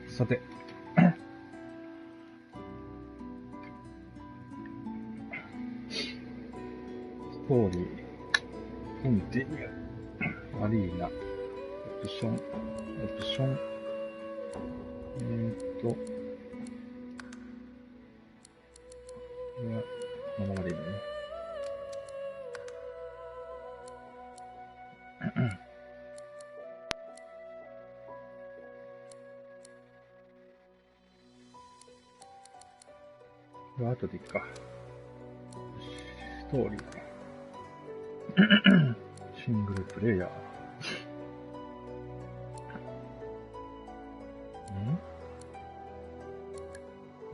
さて。ストーリー、コンティニュー、アリーナ、オプション、これは、このままでいいのね。これは後でいいか。ストーリー。シングルプレイヤー。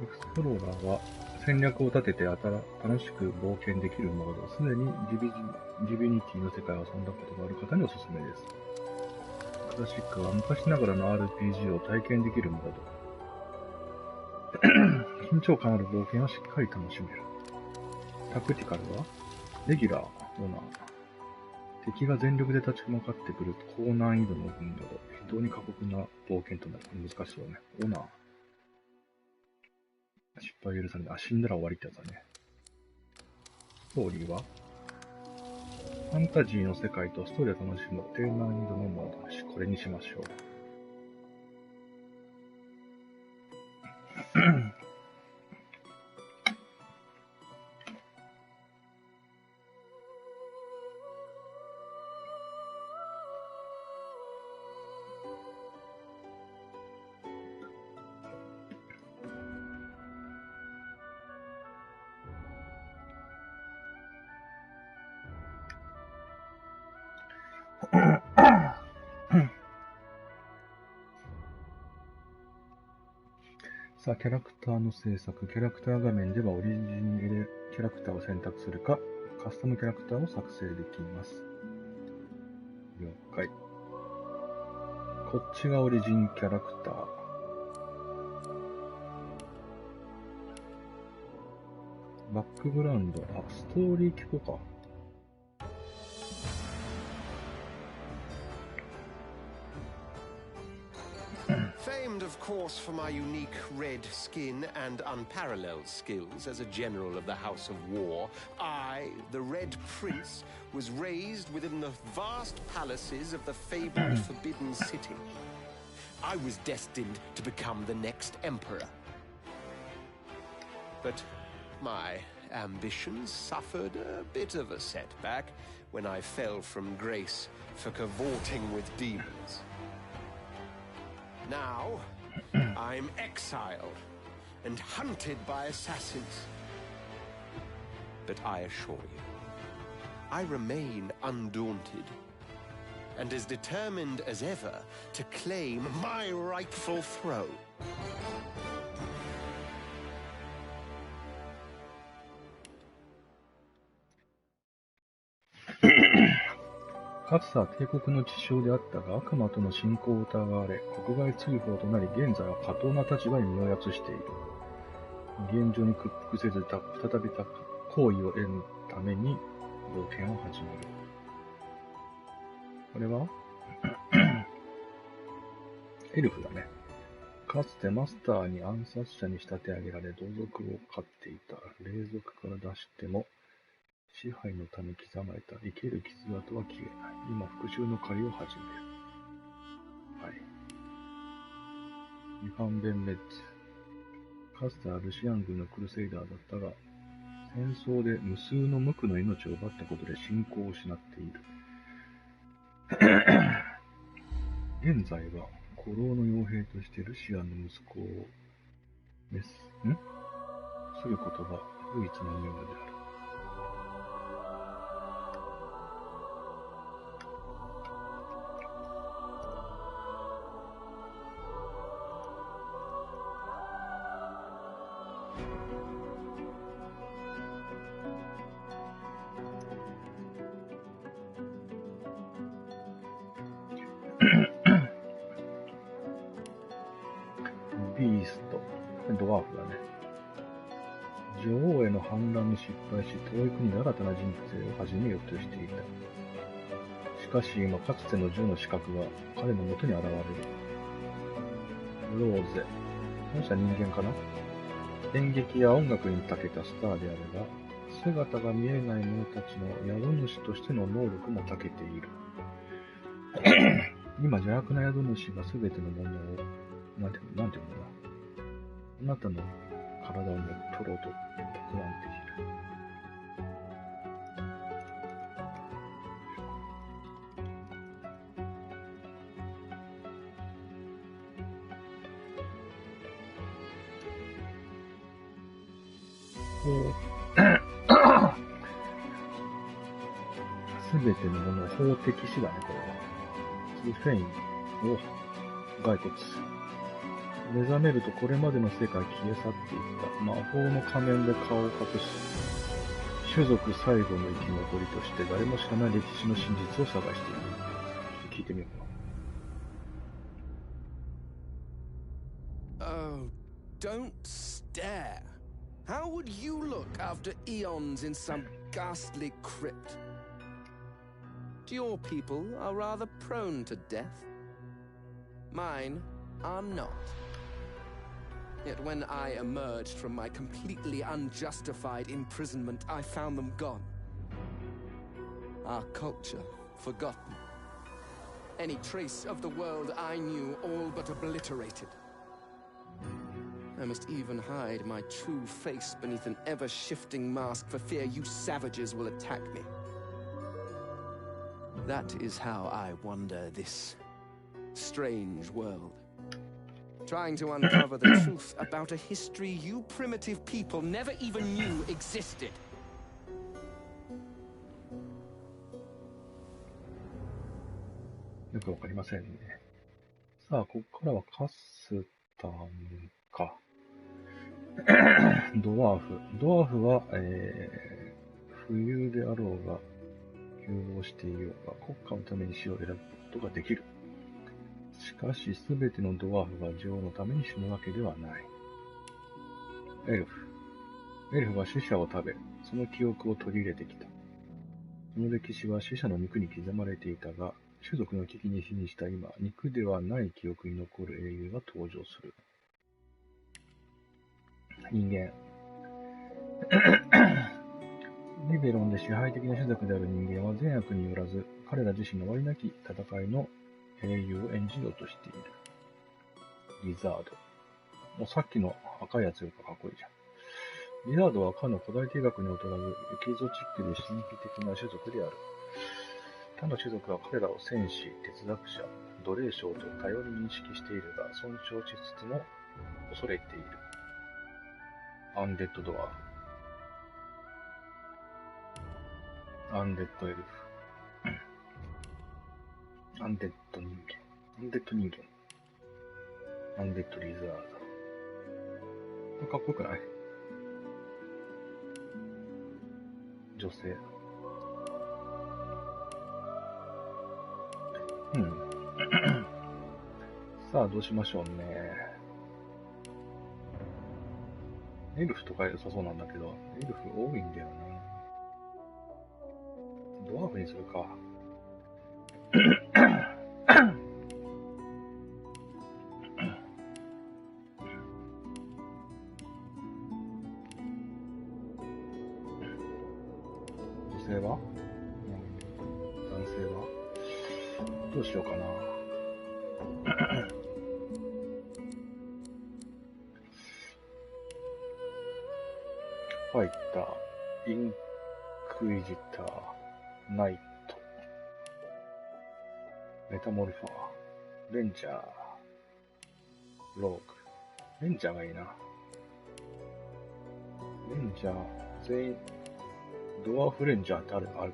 エクスプローラーは戦略を立てて楽しく冒険できるモード。すでにディビニティの世界を遊んだことがある方におすすめです。クラシックは昔ながらの RPG を体験できるモード。緊張感ある冒険をしっかり楽しめる。タクティカルはレギュラー、オナー。敵が全力で立ち向かってくる高難易度の軍など、非常に過酷な冒険となる。難しそうね。オナー。失敗許されない。死んだら終わりってやつだね。ストーリーはファンタジーの世界とストーリーを楽しむ低難易度のモードです。これにしましょう。さあ、キャラクターの制作。キャラクター画面ではオリジンでキャラクターを選択するか、カスタムキャラクターを作成できます。了解。こっちがオリジンキャラクター。バックグラウンド。ストーリー聞こうか。Famed, of course, for my unique red skin and unparalleled skills as a general of the House of War, I, the Red Prince, was raised within the vast palaces of the fabled Forbidden City. I was destined to become the next emperor. But my ambitions suffered a bit of a setback when I fell from grace for cavorting with demons. Now, I'm exiled and hunted by assassins. But I assure you, I remain undaunted and as determined as ever to claim my rightful throne. かつては帝国の地匠であったが、悪魔との信仰を疑われ、国外追放となり、現在は下等な立場に身をやつしている。現状に屈服せず、再び好意を得るために冒険を始める。これはエルフだね。かつてマスターに暗殺者に仕立て上げられ、同族を飼っていた。霊族から出しても、支配のため刻まれた生ける傷跡は消えない。今、復讐の狩りを始める。はい。ミファンベンメッツ。かつてはルシアン軍のクルセイダーだったが、戦争で無数の無垢の命を奪ったことで信仰を失っている。現在は古老の傭兵としてルシアンの息子をすることが唯一の任務である。ビースト。ドワーフだね。女王への反乱に失敗し、遠い国で新たな人生を始めようとしていた。しかし今、かつての銃の資格が彼のもとに現れる。ローゼ。この人は人間かな？演劇や音楽に長けたスターであれば、姿が見えない者たちの宿主としての能力も長けている。今、邪悪な宿主がすべてのものを、なんていうのかな。あなたの体を乗っ取ろうと企んでいる。すべてのものを法的死だね、これは。ツフェイン。骸骨。目覚めるとこれまでの世界消え去っていった。魔法の仮面で顔を隠し、種族最後の生き残りとして誰も知らない歴史の真実を探している。聞いてみようか。Oh, don't stare. How would you look after eons in some ghastly crypt? Your people are rather prone to death. Mine are not. Yet when I emerged from my completely unjustified imprisonment, I found them gone. Our culture forgotten. Any trace of the world I knew all but obliterated. I must even hide my true face beneath an ever-shifting mask for fear you savages will attack me. That is how I wander this strange world. Trying to uncover the truth about a history you primitive people never even knew existed. よくわかりませんね。さあ、ここからはカスタムか。ドワーフ。ドワーフは、冬であろうが、融合していようが、国家のために死を選ぶことができる。しかし、すべてのドワーフが女王のために死ぬわけではない。エルフ。エルフは死者を食べ、その記憶を取り入れてきた。その歴史は死者の肉に刻まれていたが、種族の危機に瀕した今、肉ではない記憶に残る英雄が登場する。人間。リベロンで支配的な種族である人間は善悪によらず、彼ら自身の終わりなき戦いの英雄を演じようとしている。リザード。もうさっきの赤いやつよりかかっこいいじゃん。リザードはかの古代帝国に劣らず、エキゾチックで神秘的な種族である。他の種族は彼らを戦士、哲学者、奴隷商と多様に認識しているが、尊重しつつも恐れている。アンデッドドア。アンデッドエルフ。アンデッド人間。アンデッド人間。アンデッドリザード。これかっこよくない？女性。さあ、どうしましょうね。エルフとか良さそうなんだけど、エルフ多いんだよな。ドワーフにするか。女性は？男性は？どうしようかな。ファイター、インクイジター、ナイト、メタモルファー、レンジャー、ローグ。レンジャーがいいな。レンジャー、全員、ドワーフレンジャーってあるかな。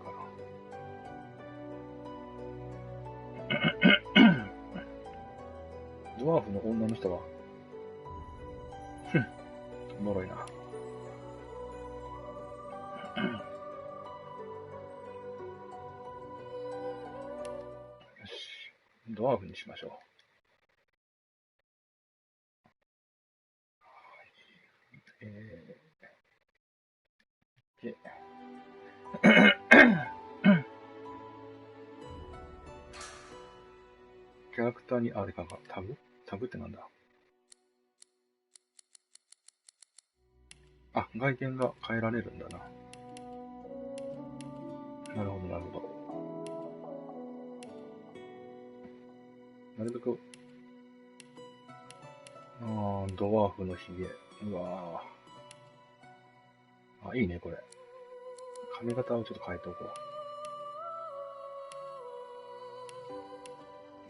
ドワーフの女の人は、おもろいな。よし、ドワーフにしましょう。でキャラクターに、あれか、タグってなんだ。あ、外見が変えられるんだな。なるほど、なるほど。なるべく、ドワーフのヒゲ。うわぁ。あ、いいね、これ。髪型をちょっと変えておこう。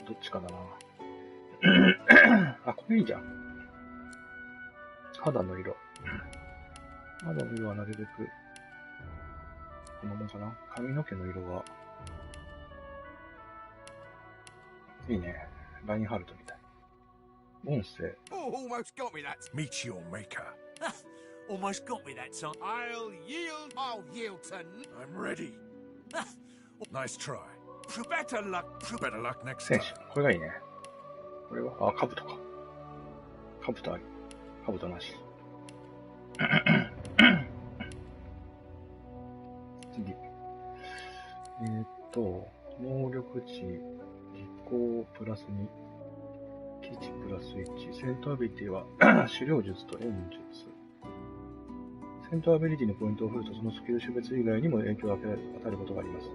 どっちかだな。あ、これいいじゃん。肌の色。肌の色はなるべく、このままかな。髪の毛の色が、いいね。ラインハルトみたい。音声。Oh, almost got me that. Meet your maker. Almost got me that time. I'll yield. I'll yield to. I'm ready. Nice try. Better luck. Better luck next 戦 time. 士。これがいいね。これは、あ、兜か。兜あり。兜なし。次。能力値、技巧プラス2、基地プラス1、戦闘アビリティは狩猟術と炎術。戦闘アビリティのポイントを振るとそのスキル種別以外にも影響を与えることがあります。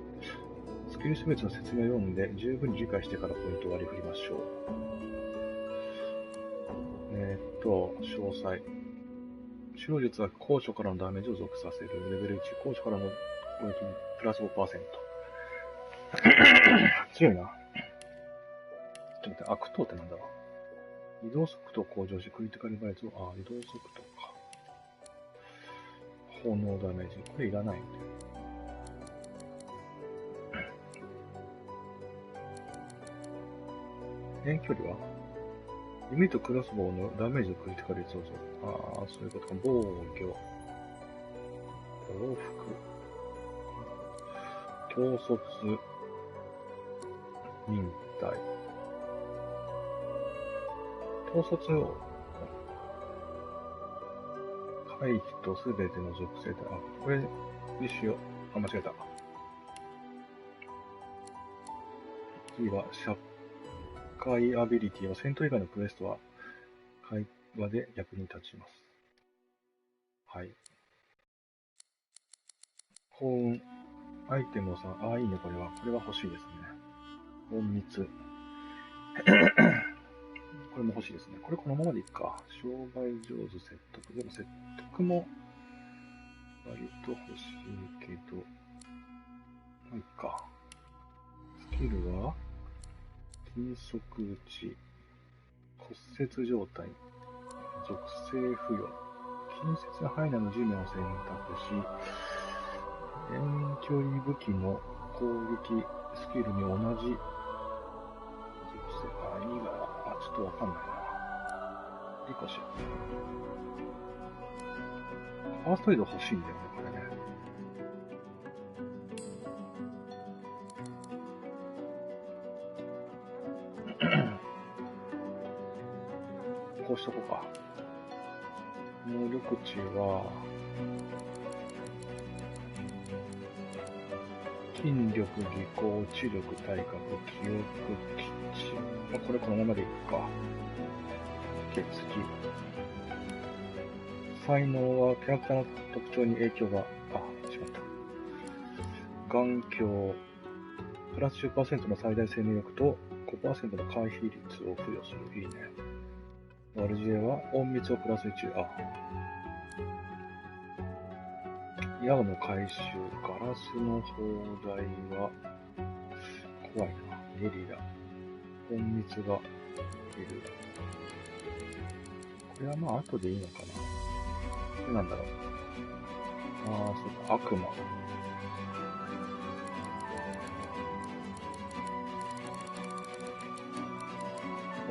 スキル種別の説明を読んで十分に理解してからポイントを割り振りましょう。詳細。狩猟術は高所からのダメージを属させる。レベル1、高所からの攻撃プラス 5%。強いな。ちょっと待って、悪党ってなんだろう。移動速度向上し、クリティカルバイツを、移動速度か。炎ダメージ。これいらないんで。遠距離は弓とクロスボウのダメージのクリティカル率をそういうことか。防御。報復。統率。忍耐。統率を回避とすべての属性で、これにしよう。間違えた。次は、社会アビリティは戦闘以外のクエストは会話で役に立ちます。はい。幸運。アイテムをいいね、これは。これは欲しいですね。隠密。これも欲しいですね。これこのままでいいか。商売上手説得。でも説得も割と欲しいけど。まあいいか。スキルは金属打ち。骨折状態。属性付与。近接な範囲内の地面を選択し、遠距離武器の攻撃スキルに同じ属性。意味が、ちょっとわかんないな。リコシェ。ファーストエイド欲しいんだよね、これね。こうしとこうか。能力値は、筋力、技巧、知力、体格、記憶、基地。これこのままでいくか。次。才能はキャラクターの特徴に影響が、しまった。眼鏡、プラス 10% の最大生命力と 5% の回避率を付与する。いいね。悪知恵は隠密をプラス1。矢の回収、ガラスの砲台は、怖いな。ゲリラ。隠密がいる。これはまあ後でいいのかな。これなんだろう。そうか、悪魔。オ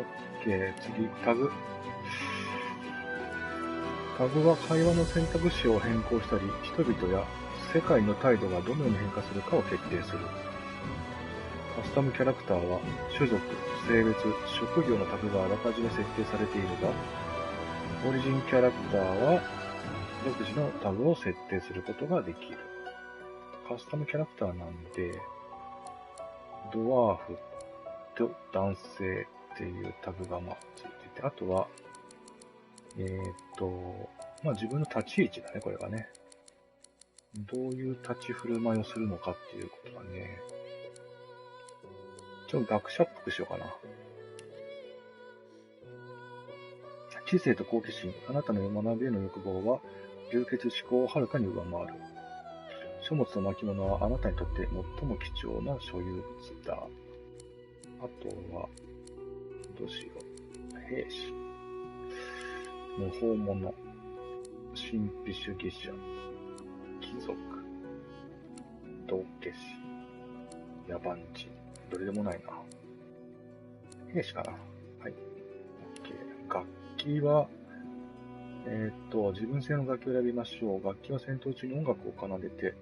ッケー、次、タグ。タグは会話の選択肢を変更したり、人々や世界の態度がどのように変化するかを決定する。カスタムキャラクターは、種族、性別、職業のタグがあらかじめ設定されているが、オリジンキャラクターは、独自のタグを設定することができる。カスタムキャラクターなんで、ドワーフと男性っていうタグがついてて、あとは、自分の立ち位置だね、これがね。どういう立ち振る舞いをするのかっていうことだね。ちょっと学者っぽくしようかな。知性と好奇心、あなたの学びへの欲望は、流血思考をはるかに上回る。書物と巻物はあなたにとって最も貴重な所有物だ。あとは、どうしよう。兵士。無法者。神秘主義者。貴族。道化師。野蛮人。どれでもないな。兵士かな。はい。OK。楽器は、自分製の楽器を選びましょう。楽器は戦闘中に音楽を奏でて、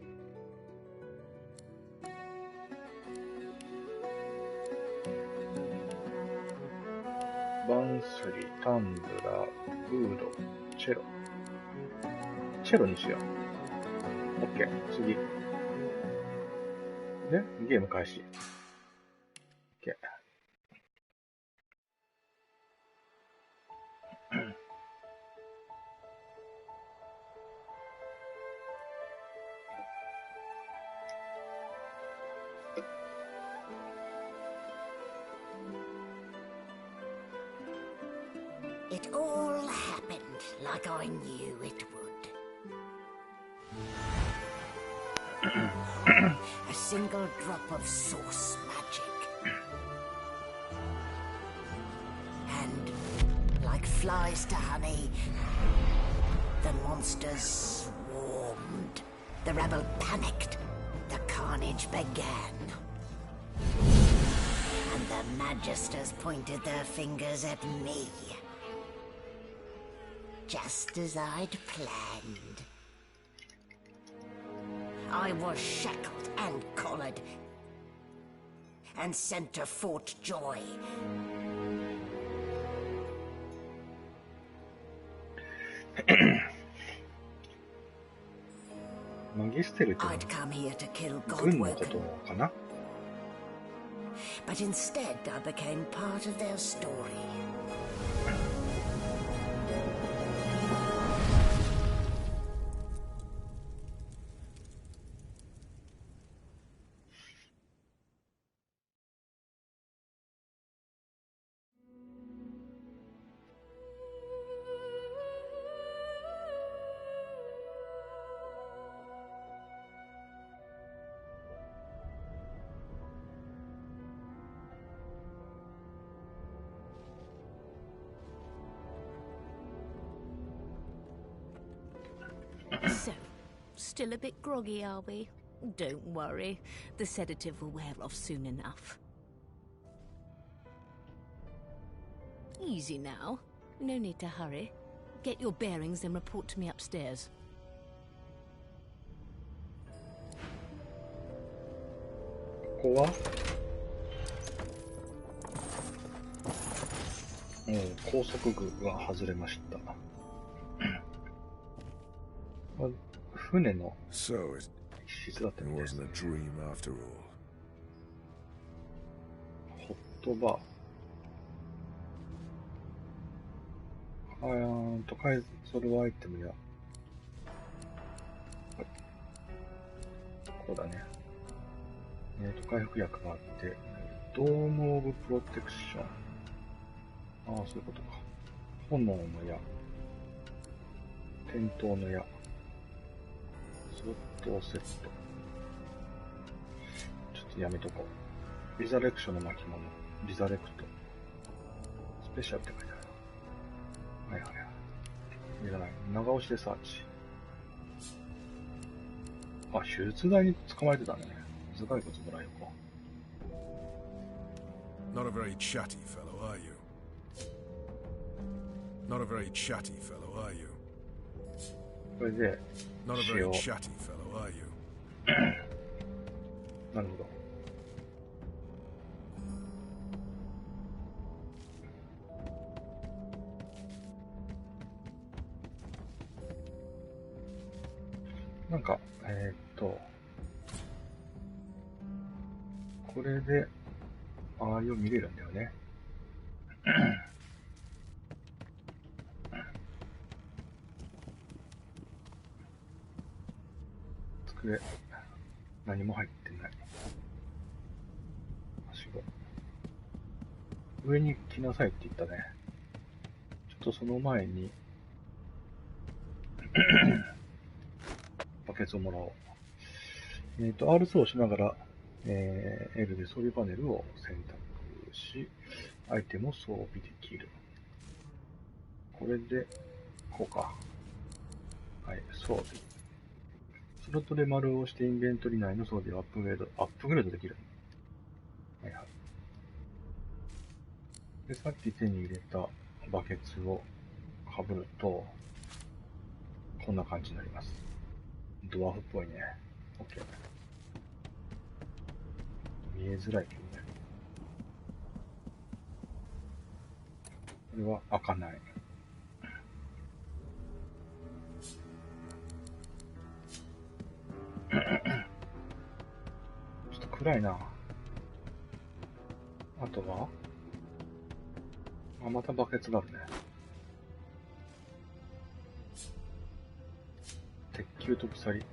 バンスリ、タンブラー、ウード、チェロ。チェロにしよう。OK。次。で、ゲーム開始。OK。It all happened like I knew it would. A single drop of source magic. And, like flies to honey, the monsters swarmed. The rebel panicked. The carnage began. And the magisters pointed their fingers at me. Just as I'd planned. I was shackled and collared and sent to Fort Joy. I'd come here to kill Godwork. But instead I became part of their story. So, still a bit groggy, are we? Don't worry, the sedative will wear off soon enough. Easy now. No need to hurry. Get your bearings and report to me upstairs. What? 高速具が外れました。船の So 質だった it みたいです wasn't ね。 a dream after all. ホットバー。改造るアイテムや、はい、こうだね。回復薬があって、ドームオブプロテクション。そういうことか。炎の矢。点灯の矢。スロットセット。ちょっとやめとこう。リザレクションの巻物。リザレクト。スペシャルって書いてある。はいはいはい。いらない。長押しでサーチ。手術台に捕まえてたね。頭蓋骨もらえようか。Not a very chatty fellow, are you? Not a very chatty fellow, are you? これで、 Not a very chatty fellow, are you? なるほど。なんか、これで、周りを見れるんだよね。机、何も入ってない。はしご。上に来なさいって言ったね。ちょっとその前に、バケツをもらおう。R スをしながら、L で装備パネルを選択し、アイテムを装備できる。これで、こうか。はい、装備。スロットで丸を押してインベントリ内の装備をアップグレードできる。はいはい。で、さっき手に入れたバケツをかぶると、こんな感じになります。ドワーフっぽいね。OK。見えづらいけどね。これは開かない。ちょっと暗いな。あとはまたバケツがあるね。鉄球と鎖。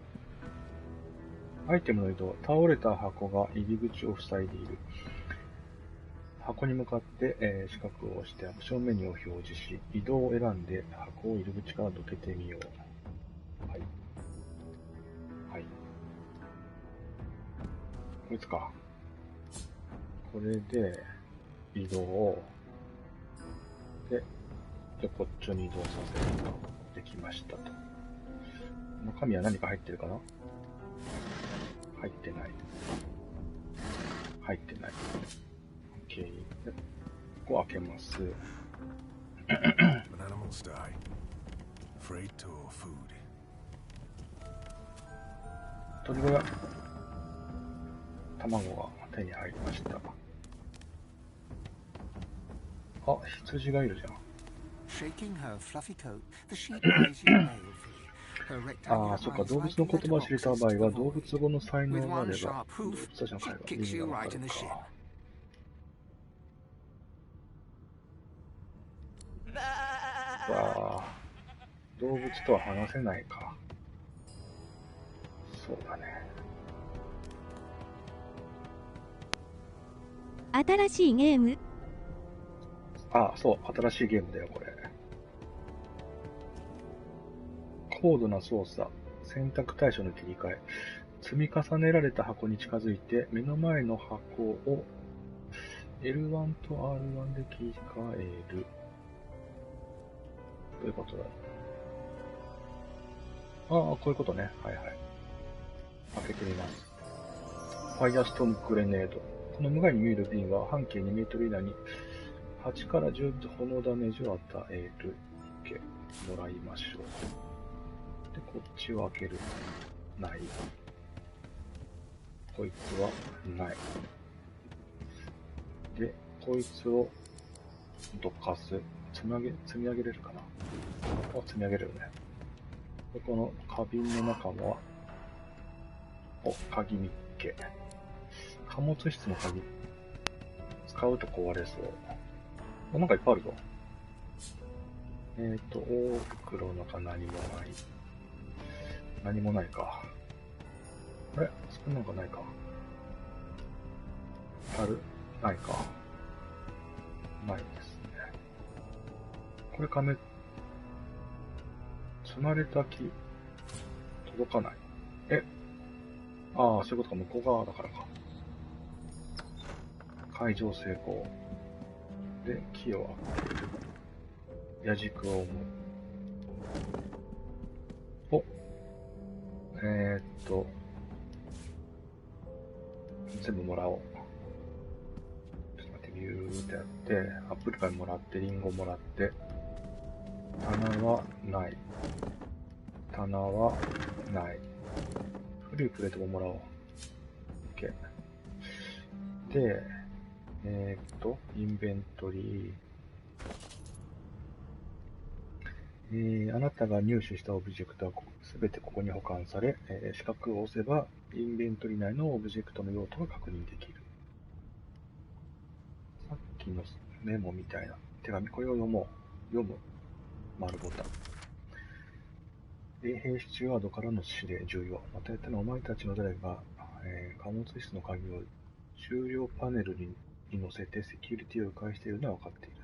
アイテムの移動。倒れた箱が入り口を塞いでいる。箱に向かって、四角を押してアクションメニューを表示し、移動を選んで箱を入り口からどけてみよう。はい。はい。こいつか。これで、移動を、で、こっちに移動させるとできましたと。中身は何か入ってるかな？入ってない。入ってない。OK。で、ここ開けます。鳥小屋。卵が手に入りました。あ、羊がいるじゃん。ああ、そっか、動物の言葉を知れた場合は、動物語の才能があれば、動物たちの会話、意味がわかるか。わあ、動物とは話せないか。そうだね。新しいゲーム？ああ、そう、新しいゲームだよ、これ。高度な操作、選択対象の切り替え、積み重ねられた箱に近づいて、目の前の箱を L1 と R1 で切り替える。どういうことだ？ああ、こういうことね。はいはい。開けてみます。ファイアストームグレネード。この無害に見える瓶は半径2メートル以内に8から10炎ダメージを与える。OK。もらいましょう。で、こっちを開ける。ない。こいつはない。で、こいつをどかす。積み上げれるかな？積み上げれるね。で、この花瓶の中は、鍵見っけ。貨物室の鍵。使うと壊れそう。なんかいっぱいあるぞ。大袋の中何もない。何もないか。あれ？あそこなんかないか。ある？ないか。ないですね。これ積まれた木、届かない。ああ、そういうことか、向こう側だからか。解錠成功。で、木を開ける。矢軸を思う。全部もらおう。ちょっと待って、ビューってやって、アップルパイもらって、リンゴもらって、棚はない。棚はない。古いプレートももらおう。OK。で、インベントリあなたが入手したオブジェクトはすべてここに保管され、四角を押せばインベントリ内のオブジェクトの用途が確認できる。さっきのメモみたいな手紙、これを読む。丸ボタン。衛兵スチュワードからの指令、重要。またやったのはお前たちの誰かが、貨物室の鍵を重量パネルに乗せてセキュリティを迂回しているのは分かっている。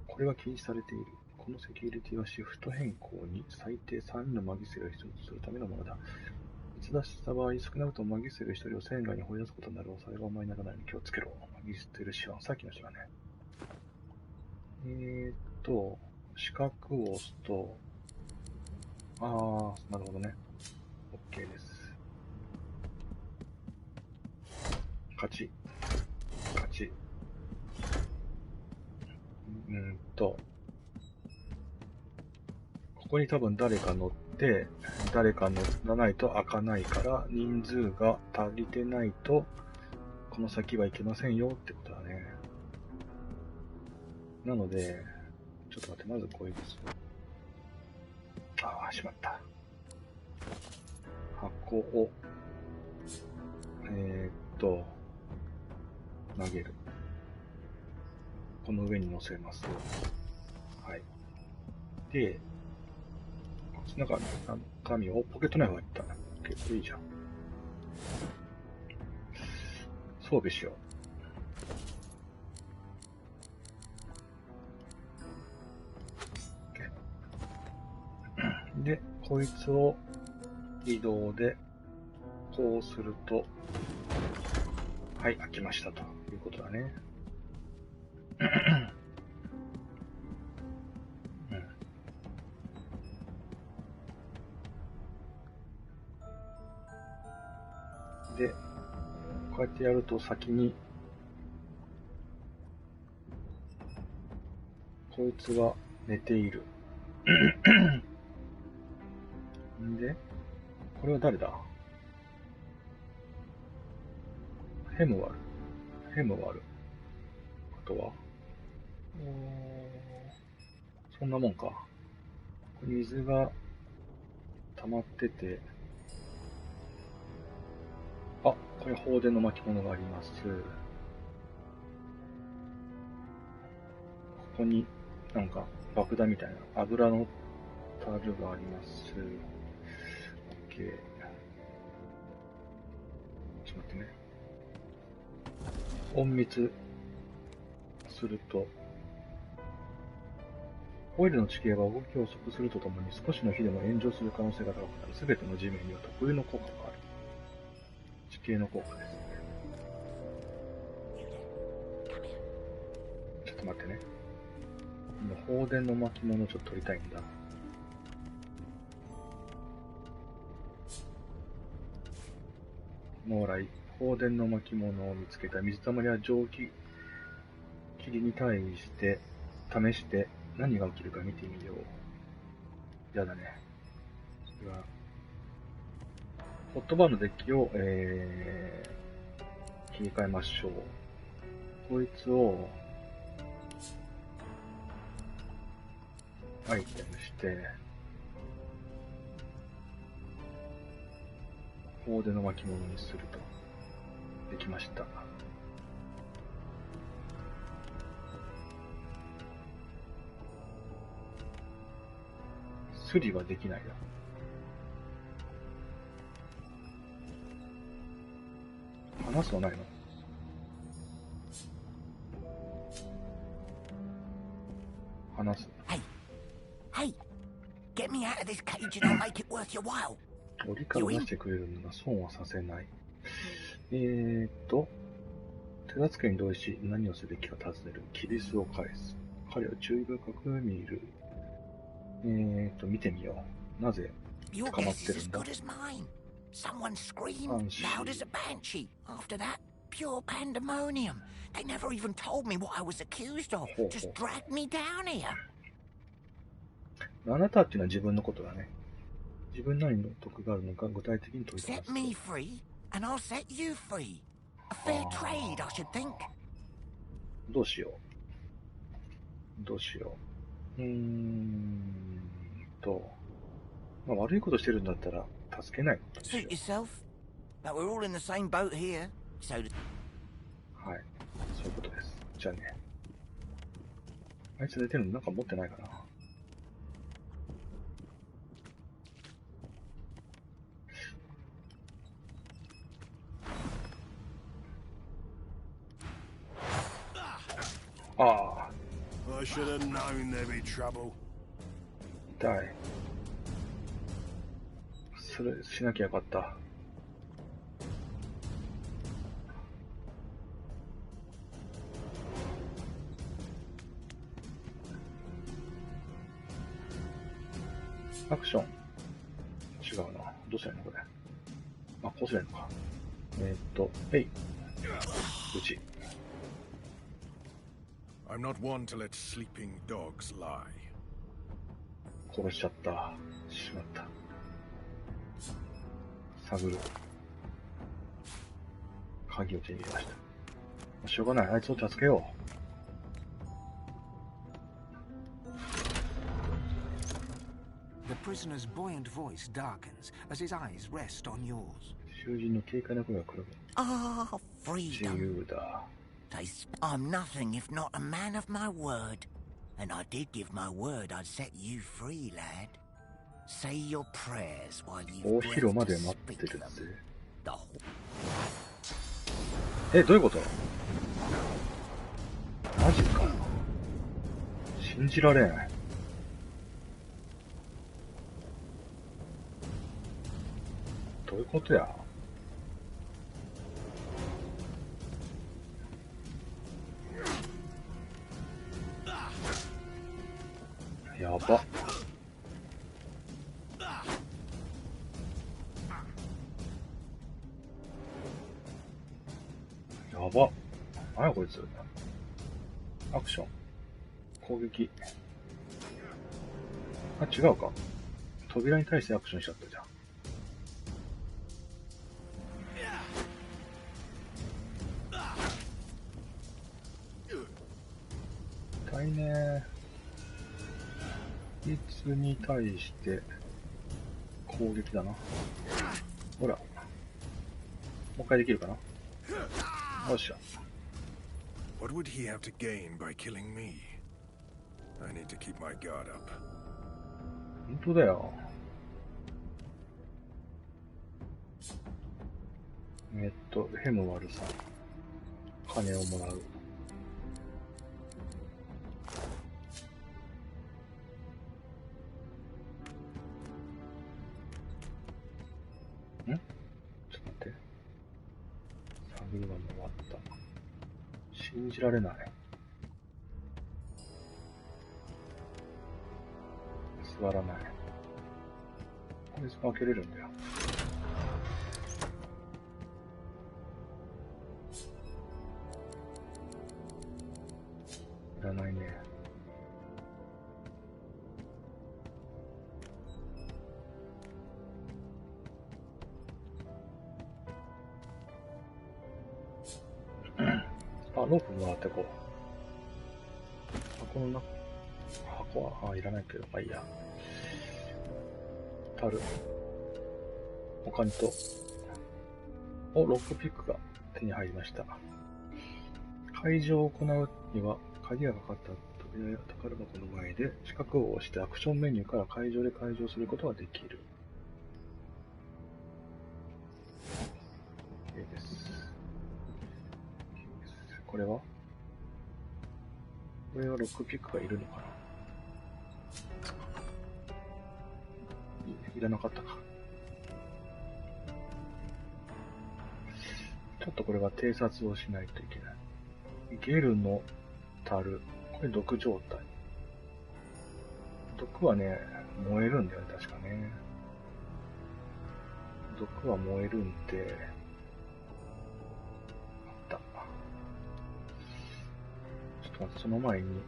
これは禁止されている。このセキュリティはシフト変更に最低3人のマギセルを必要とするためのものだ。逸脱した場合、少なくともマギセル1人を船外に放り出すことになる。それがお前にならないように気をつけろ。マギセルシワン、さっきの人だね。四角を押すと、なるほどね。OK です。勝ち。ここに多分誰か乗って、誰か乗らないと開かないから、人数が足りてないと、この先は行けませんよってことだね。なので、ちょっと待って、まずこいつ。しまった。箱を、投げる。この上に乗せます。はい。で、こっちの中身をポケットナイフが入った。結構いいじゃん。装備しよう。で、こいつを移動で、こうすると、はい、開きましたということだね。で、こうやってやると先に、こいつは寝ている。んで、これは誰だ？ヘムワル。あとはそんなもんか。水が溜まってて、これ放電の巻物があります。ここになんか爆弾みたいな油の樽があります。OK。ちょっと待ってね。隠密すると、オイルの地形は動きを遅くするとともに少しの火でも炎上する可能性が高くなる。すべての地面には特有の効果がある。地形の効果ですね。ちょっと待ってね。今放電の巻物をちょっと取りたいんだ。ノーライ、放電の巻物を見つけた。水たまりは蒸気霧に対して試して何が起きるか見てみよう。やだね。それはホットバーのデッキを、切り替えましょう。こいつをアイテムして放電の巻物にすると。できました。スリはできないな。話すのないの？話す。Hey, get me out of this cage and I'll make it worth your while. 檻から出してくれるのが損はさせない。手助けに同意し、何をすべきか尋ねる。キリスを返す。彼を注意深く見る。見てみよう。なぜ捕まってるんだ？Someone screamed loud as a banshee. After that, pure pandemonium. They never even told me what I was accused of. Just dragged me down here. あなたっていうのは自分のことだね。自分なりの得があるのか具体的に問いただす。 Set me free, and I'll set you free. A fair trade, I should think. どうしよう。まあ、悪いことしてるんだったら助けないことでしょ Suit yourself. But we're all in the same boat here. So はい、そういうことです。じゃあね。あいつ出てるのなんか持ってないかな。ああ。I should have known there'd be trouble. 痛い。それしなきゃよかった。アクション。違うな。どうしたらいいのこれ。あ、こうすればいいのか。えい。うち。I'm not one to let sleeping dogs lie. 殺しちゃった。しまった。探る。鍵を手に入れました。しょうがない。あいつを助けよう。The prisoner's buoyant voice darkens as his eyes rest on yours. 囚人の軽快な声が来る。Ah, 自 freedom. 由だ。I'm nothing if not a man of my word. And I did give my word I'd set you free, lad. Say your prayers while you 大広間 breath で to 待って speak る them. ぜ。 The え、どういうこと？マジか。信じられない。どういうことや。やば。やば。何やこいつ。アクション。攻撃。あ、違うか。扉に対してアクションしちゃったじゃん。痛いねー。いつに対して攻撃だな。ほら。もう一回できるかな。よっしゃ。What would he have to gain by killing me? I need to keep my guard up. 本当だよ。ヘムワルさん。金をもらう。ちょっと待って。探りが終わった。信じられない。座らない。これ開けれるんだよ。いらないね。あ、ロープもらってこう。箱の中、箱は、いらないけど、まあいいや。樽。他にと、ロックピックが手に入りました。解錠を行うには、鍵がかかった扉や宝箱の前で四角を押してアクションメニューから解錠で解錠することができる。OK です。これはロックピックがいるのかないらなかったか。ちょっとこれは偵察をしないといけない。ゲルの樽。これ毒状態。毒はね、燃えるんだよね、確かね。毒は燃えるんで、あった。ちょっと待って、その前に、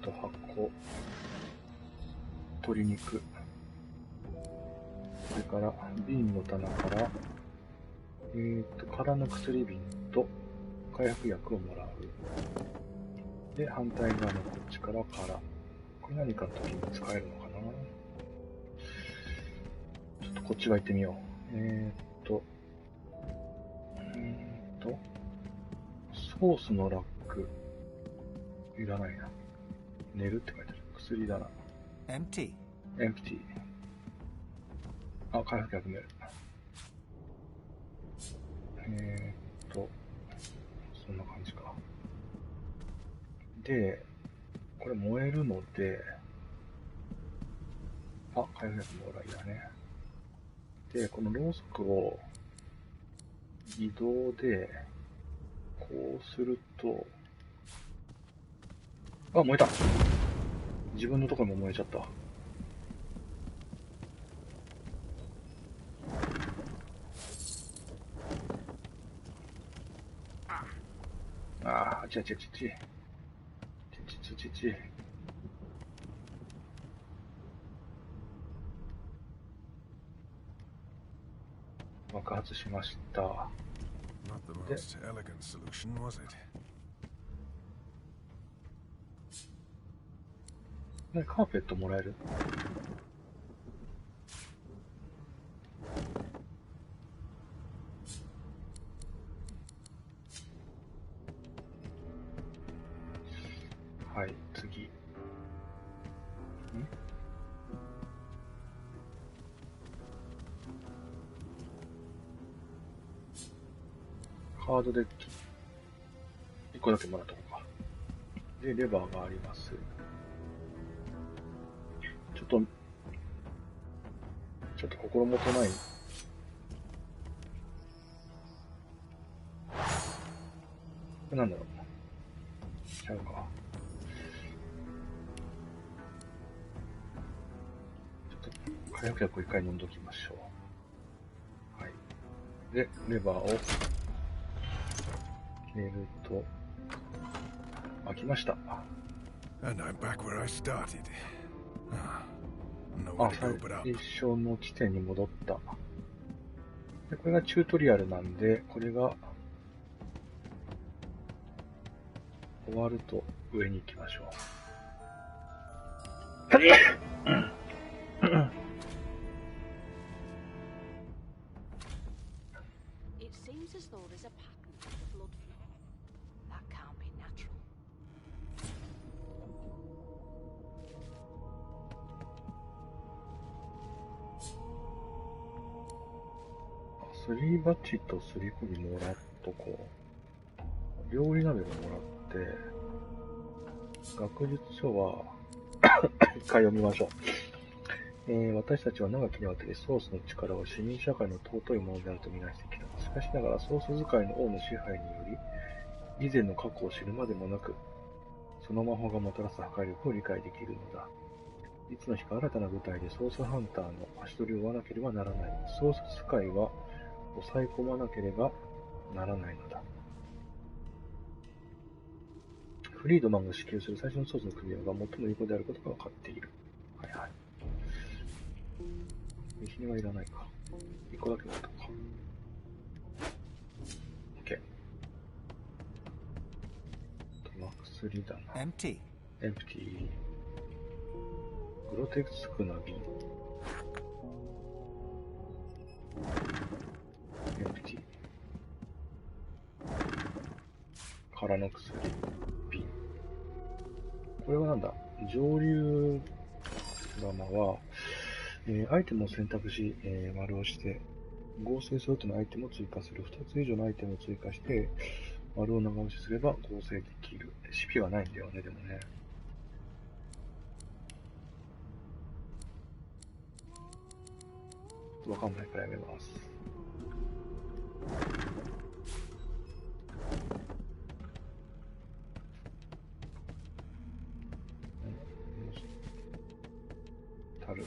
箱、鶏肉、それから、瓶の棚から、空の薬瓶と、火薬薬をもらう。で、反対側のこっちから空。これ何かの時に使えるのかな。ちょっとこっち側行ってみよう。ソースのラック。いらないな。寝るって書いてある。薬だな。Empty. empty。あ、回復100メール。そんな感じか。で、これ燃えるので、あ、回復薬もらいだね。で、このろうそくを移動で、こうすると、あ、燃えた。自分のところも燃えちゃった。ああ、ち。爆発しました。Not the most elegant solution, was it? ね、カーペットもらえる？はい、次。カードデッキ。1個だけもらったのか。で、レバーがあります。ちょっと心もとない。これなんだろう。ちゃうか。ちょっと火薬薬を一回飲んどきましょう。はい。で、レバーを入れると、開きました。And I'm back where I started. あ、最初の地点に戻った。で、これがチュートリアルなんで、これが終わると上に行きましょう。It seems as though there's a pattern to the blood flow. That can't be natural. すり鉢とすりこぎもらっとこう。料理鍋ももらって、学術書は一回読みましょう。私たちは長きにわたりソースの力を市民社会の尊いものであるとみなしてきた。しかしながらソース使いの王の支配により、以前の過去を知るまでもなく、その魔法がもたらす破壊力を理解できるのだ。いつの日か新たな舞台でソースハンターの足取りを追わなければならない。ソース使いは抑え込まなければならないのだ。フリードマンが支給する最初のソースの組み合わせが最も有効であることが分かっている。はいはい。石にはいらないか。1個だけ持ったか。OK。薬だな。Empty. Empty。グロテクスクな瓶。Empty。空の薬。瓶。これはなんだ？上流玉は、アイテムを選択し、丸をして、合成ソルトのアイテムを追加する。2つ以上のアイテムを追加して、丸を長押しすれば合成できる。レシピはないんだよね、でもね。わかんないからやめます。樽。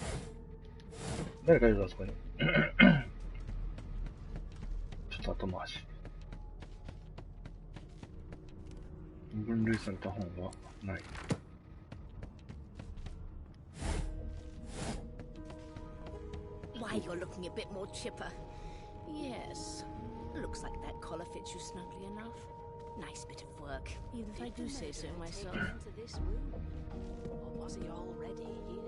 誰かいるぞ、あそこに。ちょっと後回し。分類された本はない。Why, you're looking a bit more chipper. Yes. Looks like that collar fits you snugly enough. Nice bit of work, even if I do say so myself. Into this room, or was he already here?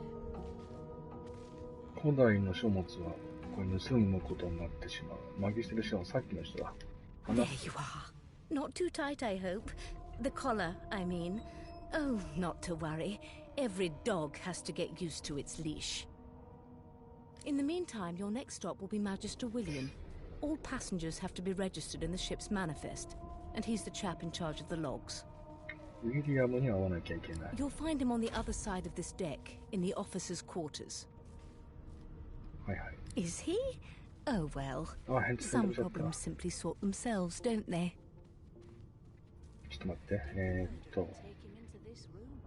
古代の書物はこれ盗むことになってしまう。マギステル氏はさっきの人だ。 There you are. Not too tight, I hope. The collar, I mean. Oh, not to worry. Every dog has to get used to its leash. In the meantime, your next stop will be Magister William. All passengers have to be registered in the ship's manifest, and he's the chap in charge of the logs. ウィリアムに会わなきゃいけない。 You'll find him on the other side of this deck, in the officers' quarters. はいはい。 Is he? Oh well. あ、変な Some ちゃった。 problems simply sort themselves, don't they? ちょっと待って。Take him into this room,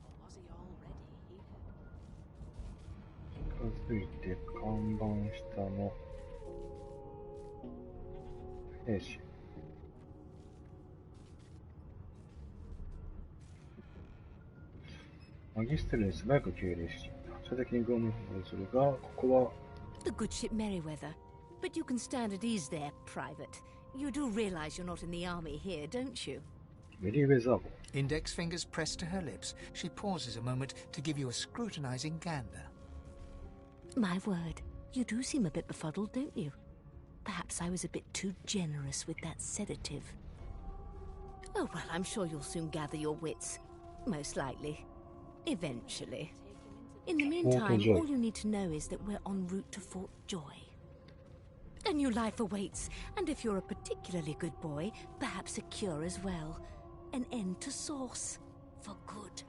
or was he already here? 近づいて看板下の兵士。マギステルに素早く敬礼し、発射的に業務をするが、ここは The good ship Merryweather. But you can stand at ease there, Private. You do realize you're not in the army here, don't you? メリーウェザー号。 Index fingers pressed to her lips, she pauses a moment to give you a scrutinizing gander. My word, you do seem a bit befuddled, don't you? Perhaps I was a bit too generous with that sedative. Oh, well, I'm sure you'll soon gather your wits. Most likely. Eventually. In the meantime, Joy. all you need to know is that we're en route to Fort Joy. A new life awaits, and if you're a particularly good boy, perhaps a cure as well. An end to sauce. For good.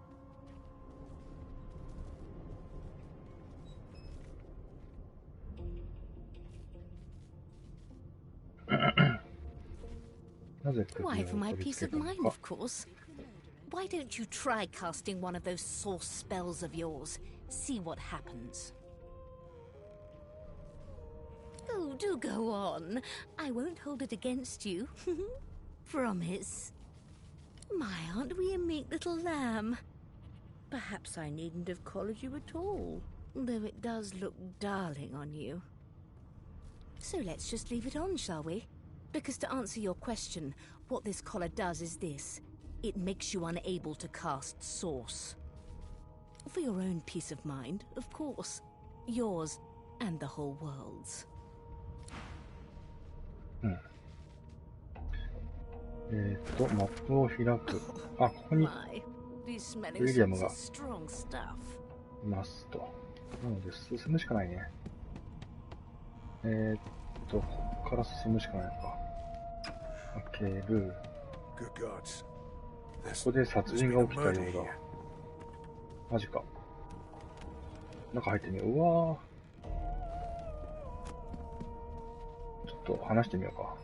なぜ Why, for my 首を取り peace 付 of けたの mind, か of course. Why don't you try casting one of those sauce spells of yours? See what happens. Oh, do go on. I won't hold it against you. Promise. My, aren't we a meek little lamb? Perhaps I needn't have collared you at all, though it does look darling on you. So let's just leave it on, shall we? Because to answer your question, what this collar does is this. It makes you unable to cast sauce. For your own peace of mind, of course. Yours and the whole world's. マップを開く。あ、ここに My, these smelling William salts が are strong stuff. いますと。なので、進むしかないね。ここから進むしかないのか。開ける。 Good gods. ここで殺人が起きたようだ。マジか。中入ってみよう。うわー。ちょっと話してみようか。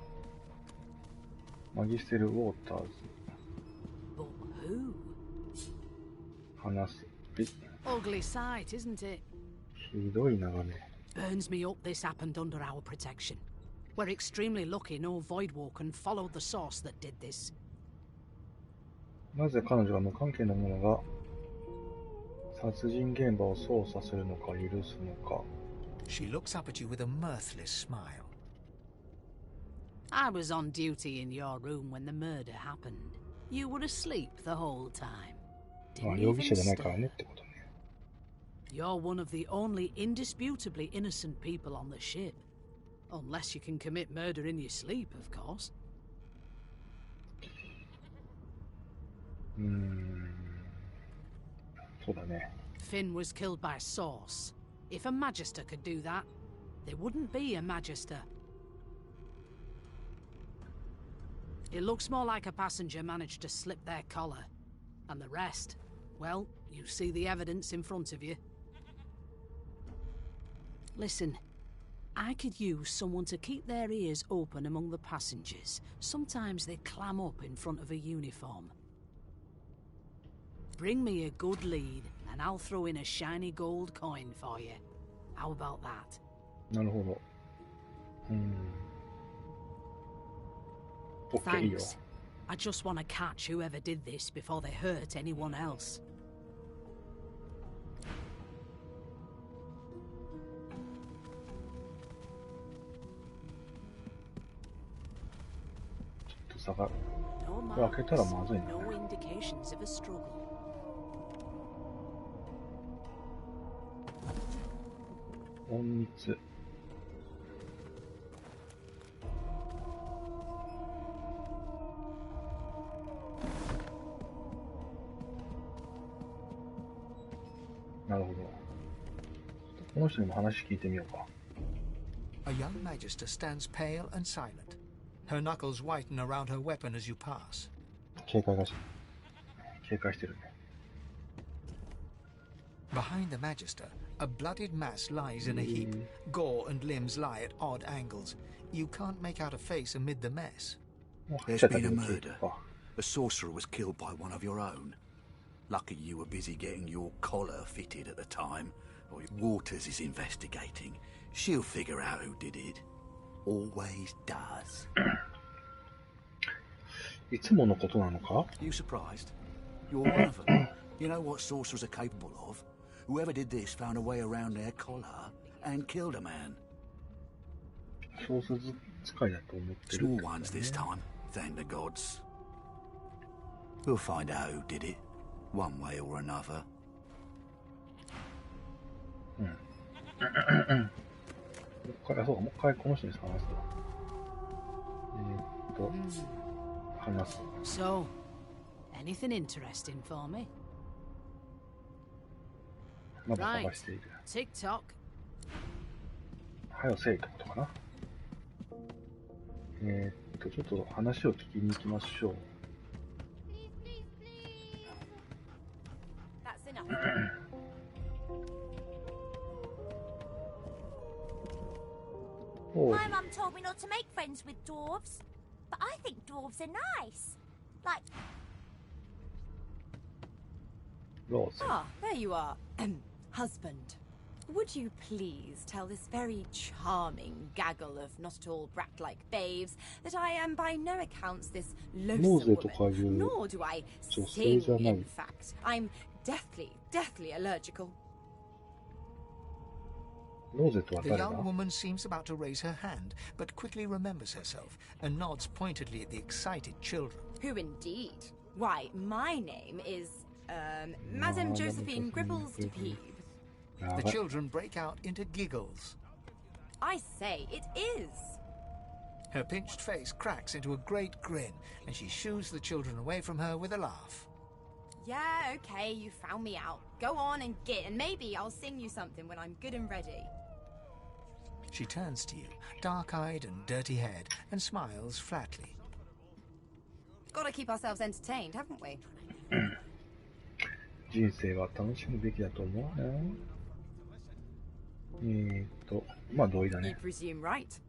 マギステル・ウォーターズ。 But who? 話す。Ugly sight, isn't it? ひどい眺め。 Burns me up this happened under our protection. We're extremely lucky no Voidwalker followed the source that did this. なぜ彼女は無関係な者が殺人現場を捜査するのか許すのか。 She looks up at you with a mirthless smile. I was on duty in your room when the murder happened. You were asleep the whole time. あ、 Didn't 容疑者 even じゃないからね stir. ってことね。 You're one of the only indisputably innocent people on the ship. Unless you can commit murder in your sleep, of course. そうだね。 Finn was killed by Source. If a Magister could do that, there wouldn't be a Magister. It looks more like a passenger managed to slip their collar. And the rest, well, you see the evidence in front of you. Listen, I could use someone to keep their ears open among the passengers. Sometimes they clam up in front of a uniform. Bring me a good lead, and I'll throw in a shiny gold coin for you. How about that? なるほど。OK、いいよ。 Thanks. I just want to catch whoever did this before they hurt anyone else. ちょっと下がる。marks, 開けたらまずいな。 no indications of a struggle. 隠密。なるほど。この人にも話聞いてみようか。A young magister stands pale and silent. Her knuckles whiten around her weapon as you pass. 警戒してるね。Behind the magister, a bloodied mass lies in a heap. Gore and limbs lie at odd angles. You can't make out a face amid the mess. There's been a murder. A sorcerer was killed by one of your own. Lucky you were busy getting your collar fitted at the time. Or Waters is investigating. She'll figure out who did it. Always does. いつものことなのか? You surprised? You're one of them. You know what sorcerers are capable of? Whoever did this found a way around their collar and killed a man. ソース使いだと思ってる。 Small ones this time, thank the gods. We'll find out who did it, one way or another. もう一回この人に話すわ。話す。 So, anything interesting for me? まだ探している。 TikTok. はよせいってことかな。ちょっと話を聞きに行きましょう。My mum told me not to make friends with dwarves, but I think dwarves are nice. Like... Ah, there you are. Husband. Would you please tell this very charming gaggle of not-at-all brat-like babes that I am by no accounts this loathsome woman, nor do I sing, in fact. I'm deathly allergical. The young woman seems about to raise her hand, but quickly remembers herself and nods pointedly at the excited children. Who indeed? Why, my name is, Madame Josephine Gripples de Peeve. The children break out into giggles. I say, it is. Her pinched face cracks into a great grin, and she shoos the children away from her with a laugh. Yeah, okay, you found me out. Go on and git, and maybe I'll sing you something when I'm good and ready. She turns to you, dark-eyed and dirty-haired, and smiles flatly. Gotta keep ourselves entertained, haven't we? 人生は楽しむべきだと思うね。まあ同意だね。 You presume right.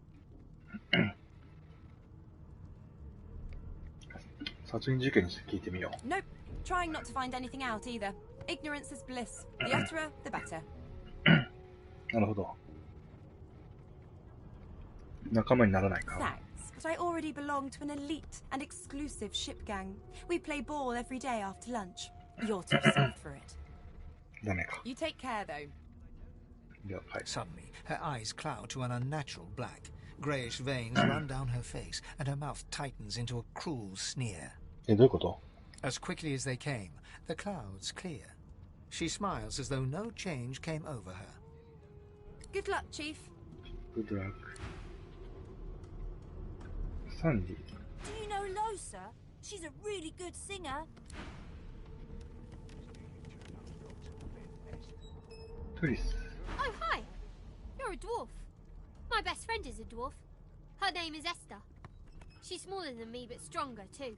殺人事件について聞いてみよう。 Nope. Trying not to find anything out either. Ignorance is bliss. The utterer, the better. なるほど。仲間にならないか。 Thanks, but I already belong to an elite and exclusive ship gang. We play ball every day after lunch. You're too soft for it. ダメか。 You take care, though. Suddenly, her eyes cloud to an unnatural black. Greyish veins run down her face, and her mouth tightens into a cruel sneer. どういうこと? As quickly as they came, the clouds clear. She smiles as though no change came over her. Good luck, Chief. Good luck. Sandy. Do you know Losa? She's a really good singer. Tris. Oh, hi. You're a dwarf. My best friend is a dwarf. Her name is Esther. She's smaller than me, but stronger too.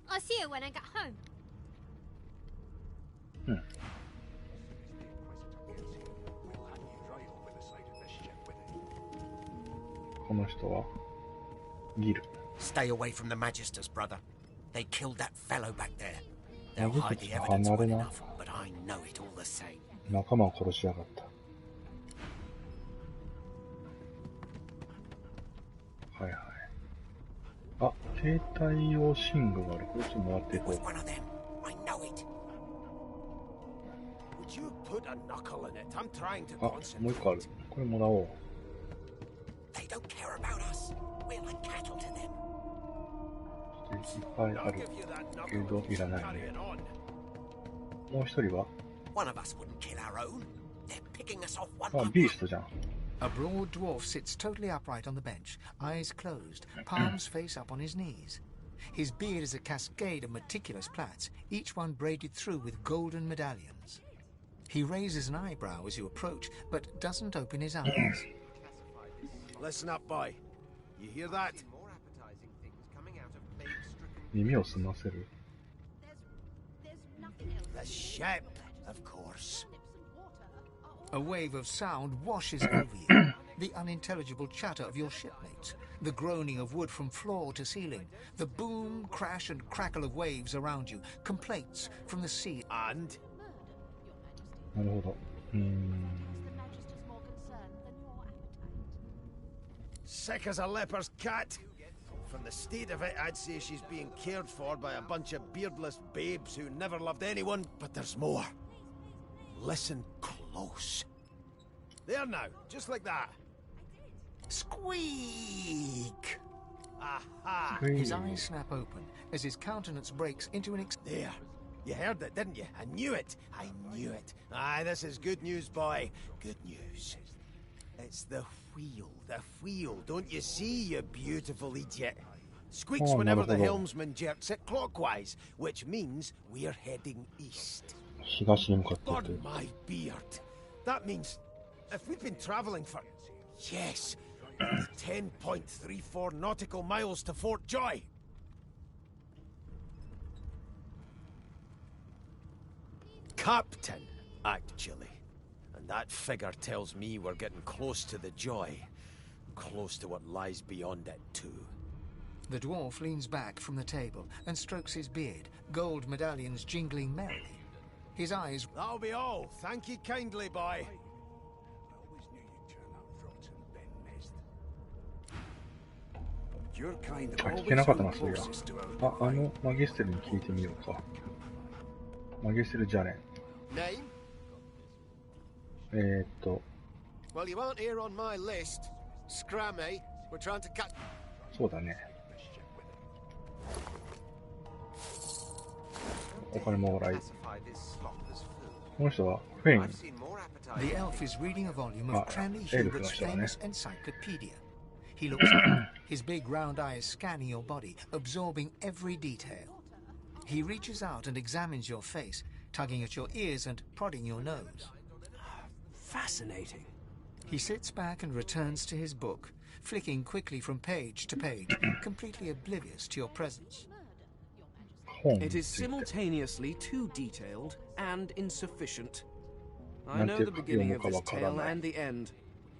I'll see her when I get home. この人はギル。 Stay away from the Magisters, brother. They killed that fellow back there. They'll hide the evidence well enough, but I know it all the same. 仲間を殺しやがった。はいはい。あ、携帯用寝具がある。これちょっともらっていこう。あ、もう一個ある。これもらおう。ちょっいっぱいあるけどいらないね。もう一人は One of us wouldn't kill our own. They're picking us off one あ、 by ビー one. ストじゃん。A broad dwarf sits totally upright on the bench, eyes closed, palms face up on his knees. His beard is a cascade of meticulous plaits, each one braided through with golden medallions. He raises an eyebrow as you approach, but doesn't open his eyes. Listen up, boy. You hear that? 耳を澄ませる。The ship, of course. A wave of sound washes over you. The unintelligible chatter of your shipmates, the groaning of wood from floor to ceiling, the boom, crash and crackle of waves around you, complaints from the sea. And? なるほど。Sick as a leper's cat. From the state of it, I'd say she's being cared for by a bunch of beardless babes who never loved anyone. But there's more. Listen close. There now, just like that. Squeak! Aha! His eyes snap open as his countenance breaks into an There. You heard it, didn't you? I knew it. I knew it. Aye, this is good news, boy. Good news. It's the wheel. The wheel. Don't you see, you beautiful idiot? Squeaks whenever the helmsman jerks it clockwise, which means we're heading east. 東に向かってい Burn く。 my beard. That means if we've been traveling for, yes, the 10.34 nautical miles to Fort Joy. Captain, actually. And that figure tells me we're getting close to the Joy. Close to what lies beyond it, too. The dwarf leans back from the table and strokes his beard, gold medallions jingling merrily. His eyes... That'll be all. Thank you kindly, boy. あ、聞けなかったな、それが。あ、マギステルに聞いてみようか。マギステル・ジャレン。 Name? Well, you aren't here on my list. Scrammy. We're trying to cut. そうだね。お金もらい。この人はフェイン。 The elf is reading a volume of Cranley Hubert's famous encyclopedia. He looks up, his big round eyes scanning your body, absorbing every detail. He reaches out and examines your face, tugging at your ears and prodding your nose. Fascinating. He sits back and returns to his book, flicking quickly from page to page, completely oblivious to your presence. It is simultaneously too detailed and insufficient. I know the beginning of this tale and the end,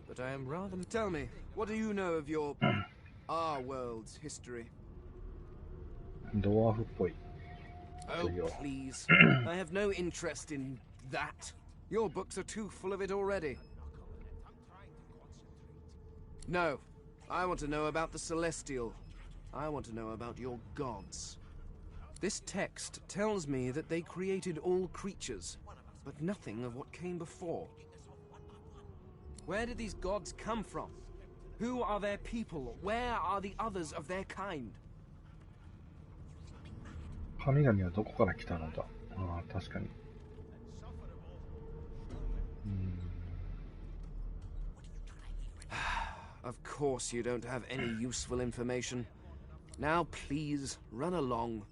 but I am rather... Tell me, what do you know of your... our world's history? ドワーフっぽい。 Oh, please. I have no interest in that. Your books are too full of it already. No, I want to know about the Celestial. I want to know about your gods. This text tells me that they created all creatures, but nothing of what came before. Where did these gods come from? Who are their people? Where are the others of their kind? 神々はどこから来たのだ。ああ、確かに。Of course you don't have any useful information. Now please, run along.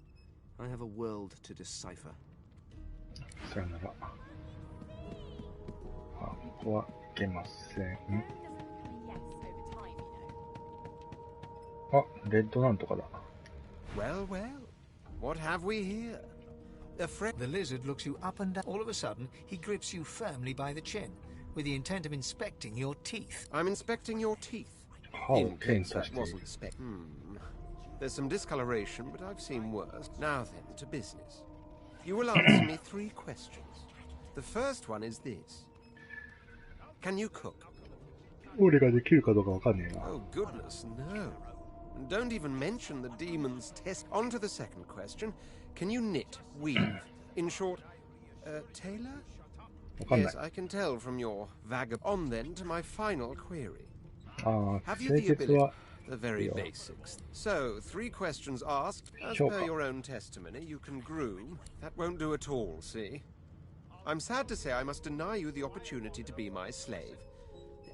I have a world to decipher. さよなら。あ、ここは行けません。あ、レッドなんとかだ。Well, well. What have we here? The lizard looks you up and down. All of a sudden, he grips you firmly by the chin, with the intent of inspecting your teeth. I'm inspecting your teeth. In case that wasn't There's some discoloration, but I've seen worse. Now then, to business. You will answer me 3 questions. The first one is this. Can you cook? 俺ができるかどうかわかんねえな。 Oh, goodness, no. And don't even mention the demon's test. On to the second question. Can you knit, weave? In short, tailor? Yes, I can tell from your vagabond. On then to my final query. Have you the ability? The very basics. So, 3 questions asked. As per your own testimony, you can groom. That won't do at all, see? I'm sad to say I must deny you the opportunity to be my slave.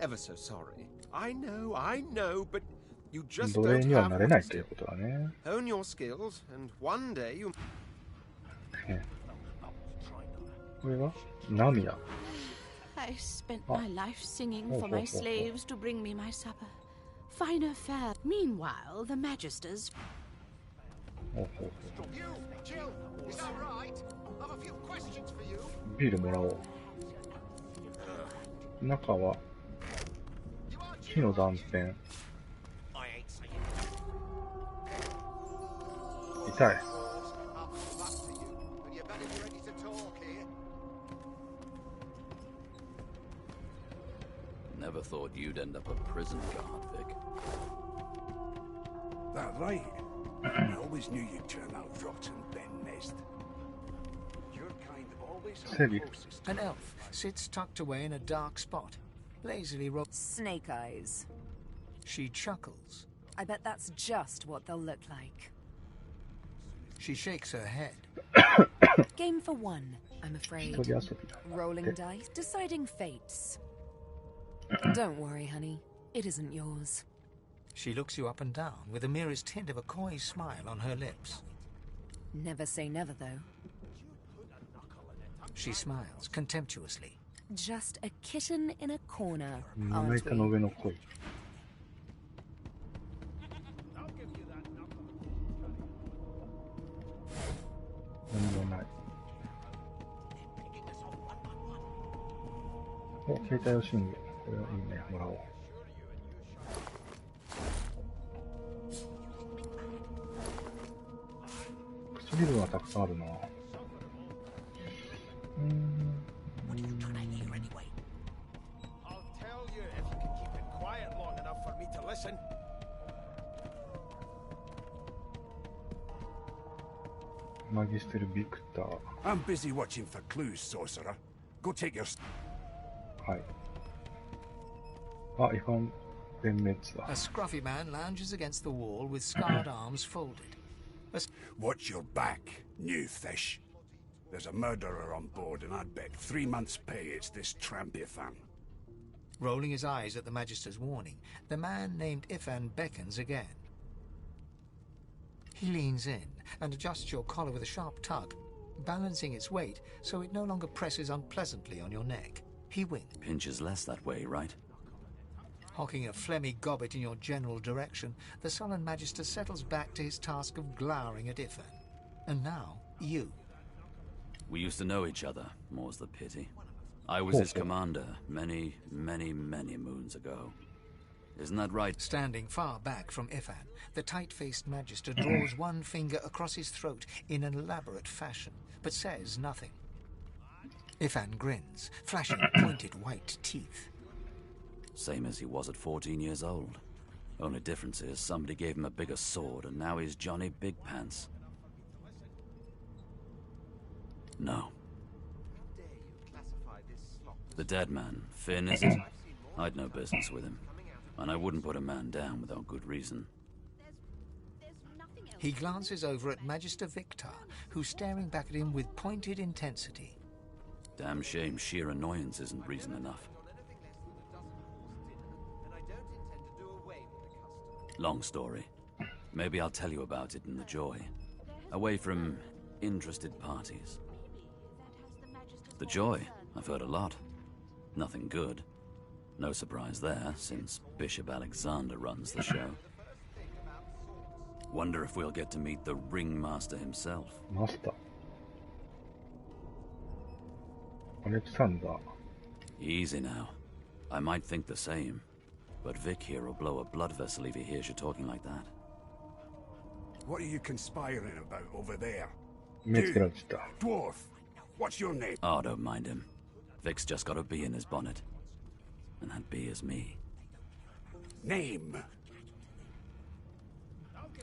Ever so sorry. I know, but you just don't have what to do. Hone your skills, and one day you... これはナミヤ。 I spent my life singing for my slaves to bring me my supper. Finer fare. Meanwhile, the magisters. Beer もらおう。中は木の断片。痛い。Never thought you'd end up a prison guard, Vic. That right? I always knew you'd turn out rotten, Ben Nest. Your kind always have the closest. An elf sits tucked away in a dark spot, lazily Snake eyes. She chuckles. I bet that's just what they'll look like. She shakes her head. Game for one, I'm afraid. Rolling dice, deciding fates. Don't worry, honey. It isn't yours. She looks you up and down with the merest hint of a coy smile on her lips. Never say never, though. She smiles contemptuously. Just a kitten in a corner, aren't we? Oh, 携帯を信号。これはいいね、もらおう。薬分はたくさんあるな。マギステル・ビクター。I'm busy watching for clues, sorcerer. Go take your... はい。あ、違反弁滅だ。A scruffy man lounges against the wall with scarred arms folded. Watch your back, new fish. There's a murderer on board, and I'd bet 3 months' pay it's this tramp Ifan. Rolling his eyes at the Magister's warning, the man named Ifan beckons again. He leans in and adjusts your collar with a sharp tug, balancing its weight so it no longer presses unpleasantly on your neck. He winks. Pinches less that way, right? Hocking a phlegmy gobbet in your general direction, the sullen Magister settles back to his task of glowering at Ifan. And now, you. We used to know each other, more's the pity. I was his commander many, many, many moons ago. Isn't that right? Standing far back from Ifan, the tight-faced Magister draws one finger across his throat in an elaborate fashion, but says nothing. Ifan grins, flashing pointed white teeth. Same as he was at 14 years old. Only difference is somebody gave him a bigger sword and now he's Johnny Big Pants. No. The dead man, Finn, is it? I'd no business with him. And I wouldn't put a man down without good reason. He glances over at Magister Victor, who's staring back at him with pointed intensity. Damn shame sheer annoyance isn't reason enough. Long story. Maybe I'll tell you about it in the Joy. Away from interested parties. The Joy, I've heard a lot. Nothing good. No surprise there, since Bishop Alexander runs the show. Wonder if we'll get to meet the ringmaster himself. Master. Alexander. Easy now. I might think the same. But Vic here will blow a blood vessel if he hears you talking like that. What are you conspiring about over there? Dude, dwarf, what's your name? Oh, don't mind him. Vic's just got a bee in his bonnet. And that bee is me. Name?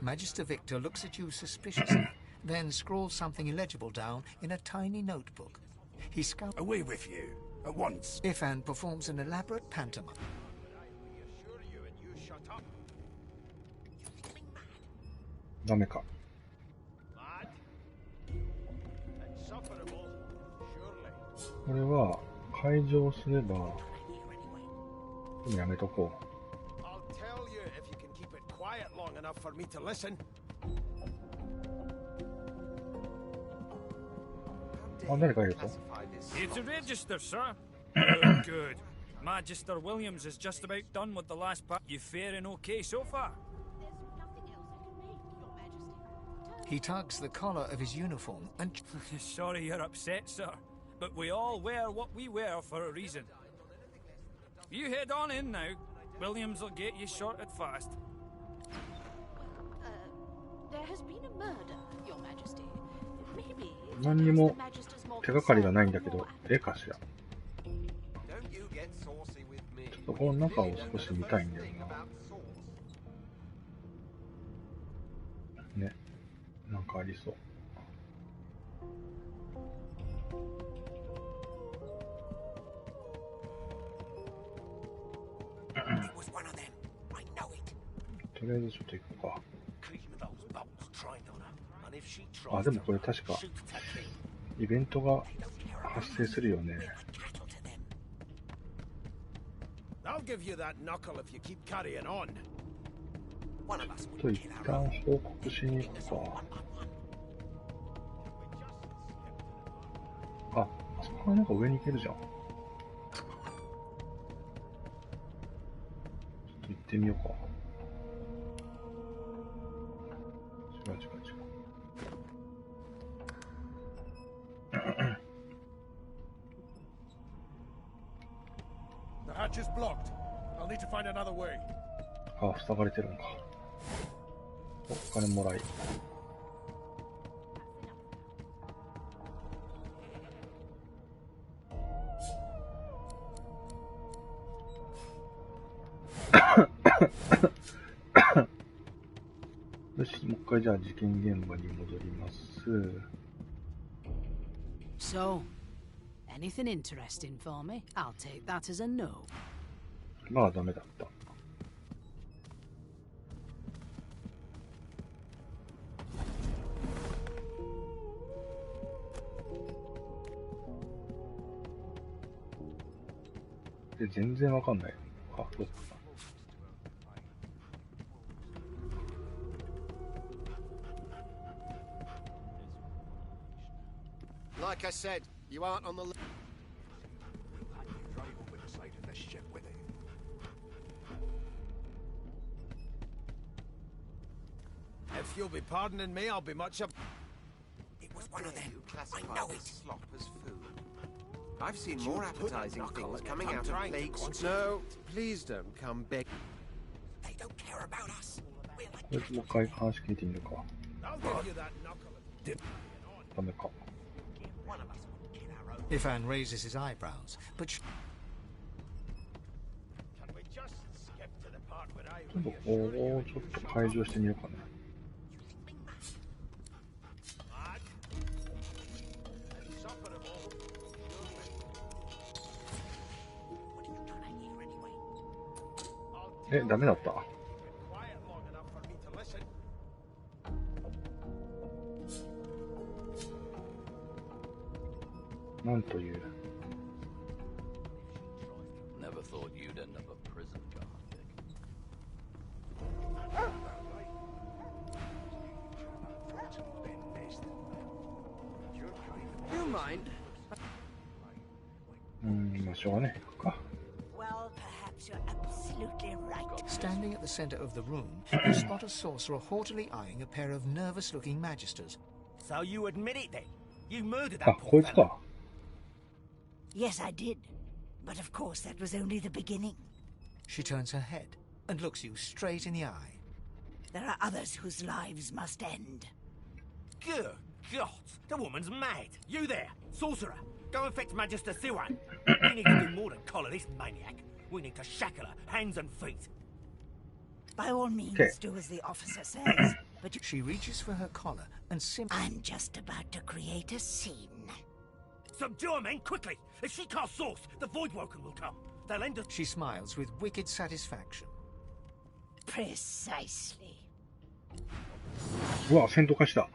Magister Victor looks at you suspiciously, then scrawls something illegible down in a tiny notebook. He scowls. Away with you, at once. Ifan performs an elaborate pantomime. ダメか。これは解錠すればやめとこう。あ、誰かいるぞ。 It's a register, sir. Good, good. Magister Williams is just about done with the last part. You faring okay so far? He tugs the collar of his uniform and... Sorry you're upset, sir, but we all wear what we wear for a reason. You head on in now. Williams will get you sorted fast. There has been a murder, Your Majesty. Maybe 何にも手がかりがないんだけど、絵かしら。ちょっとこの中を少し見たいんだよな。ね、なんかありそう。とりあえずちょっと行こうか。あ、でもこれ確かイベントが発生するよね。と一旦報告しに行くか。あ、あそこからなんか上に行けるじゃん。ちょっと行ってみようか。違う違う違う。The hatch is blocked. I'll need to find another way. あ、塞がれてるのか。お金もらい。よし、もう一回じゃあ事件現場に戻ります。So, anything interesting for me? I'll take that as a no. まあダメだった。で、全然わかんない。あ、どうかな。Like I said, you aren't on the list. If you'll be pardoning me, I'll be much up. It was one of them. I Classify know this it. slop as food. I've seen You more put a appetizing knuckle things in coming your out tongue of trying to plagues. concentrate. No, please don't come beg. They don't care about us. We're like とりあえずもう一回話聞いてみるか。 I'll give you that knuckle. ダメか。 Ifan raises his eyebrows, but... Can we just skip to the part where I ちょっとここをちょっと解錠してみようかな。え、ダメだった。なんという。Never thought you'd end up a prison guard. You mind? まあしょうがねえか。 Well, perhaps you're absolutely right. Standing at the center of the room, you spot a sorcerer haughtily eyeing a pair of nervous-looking magisters. So you admit it then? You murdered あ、 that こ poor いつ fella. か。 Yes, I did. But of course, that was only the beginning. She turns her head and looks you straight in the eye. There are others whose lives must end. Good God, the woman's mad. You there, sorcerer. Go and fetch Magister Siwan. We need to do more than collar this maniac. We need to shackle her, hands and feet. By all means, Okay. do as the officer says. But She reaches for her collar and simply... I'm just about to create a scene. Subdue her, men, quickly. If she casts source, the Voidwoken will come. They'll end us. She smiles with wicked satisfaction. Precisely. うわ、戦闘化した。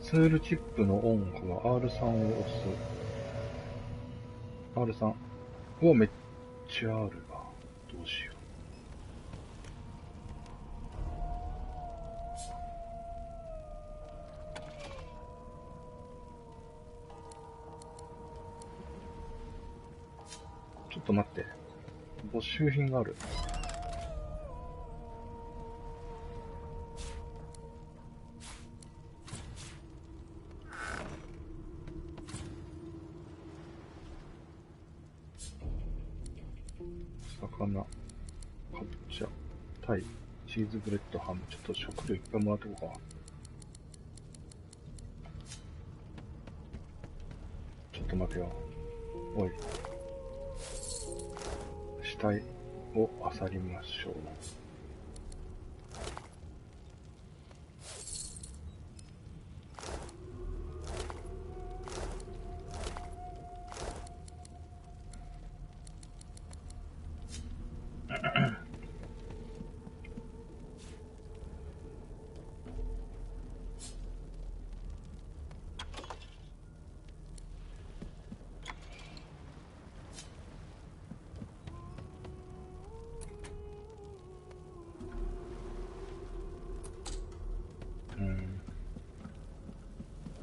ツールチップのオンオフは R3 を押す。R3。うわ、めっちゃあるわ。どうしよう。ちょっと待って。没収品がある。魚、かぼちゃ、タイ、チーズブレッド、ハム。ちょっと食料いっぱいもらってこうか。ちょっと待てよ。おい。死体を漁りましょう。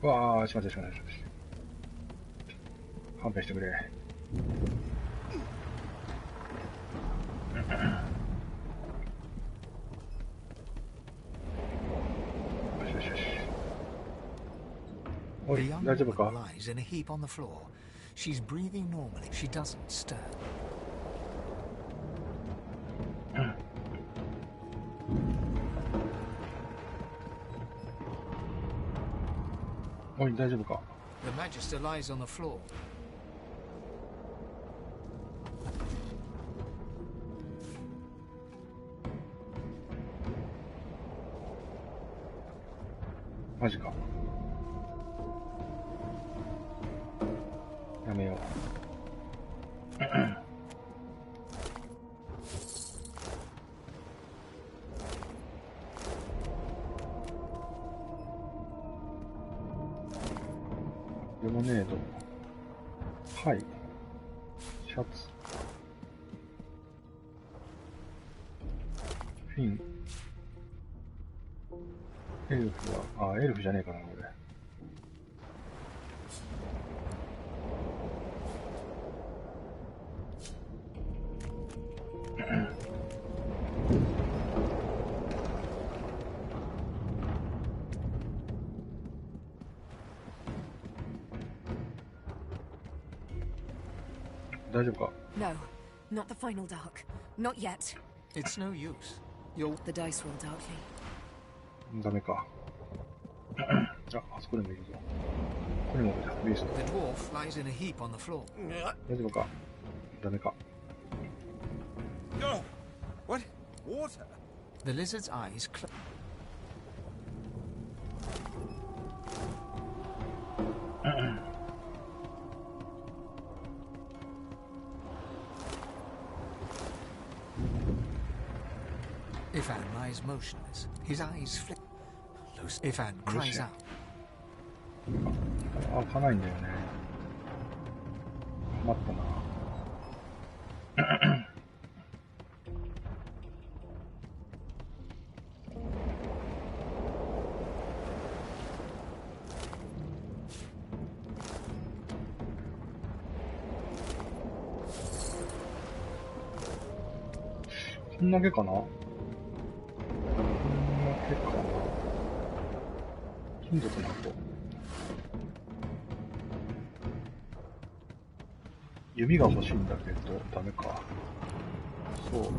わあ、しまった。勘弁してくれ。よし。おい、大丈夫か？Lies in a heap on the floor. She's breathing normally. She doesn't stir. おい、大丈夫か？ The Magister lies on the floor. マジか。やめよう。レモネード。はい。シャツ。フィン。エルフは、エルフじゃねえかな、これ。大丈夫か？ No, not the final dark. Not yet. It's no use. The dice roll darkly. ダメか。あそこでもいるぞ。ここにもいる。ビースト。 The dwarf lies in a heap on the floor. 大丈夫か？ダメか。What? Water? The lizard's eyes close. Ifan lies motionless. His eyes flick. Ifan cries out. 開かないんだよね。困ったな。こんだけかな？金属の跡。弓が欲しいんだけど、ダメか。そう。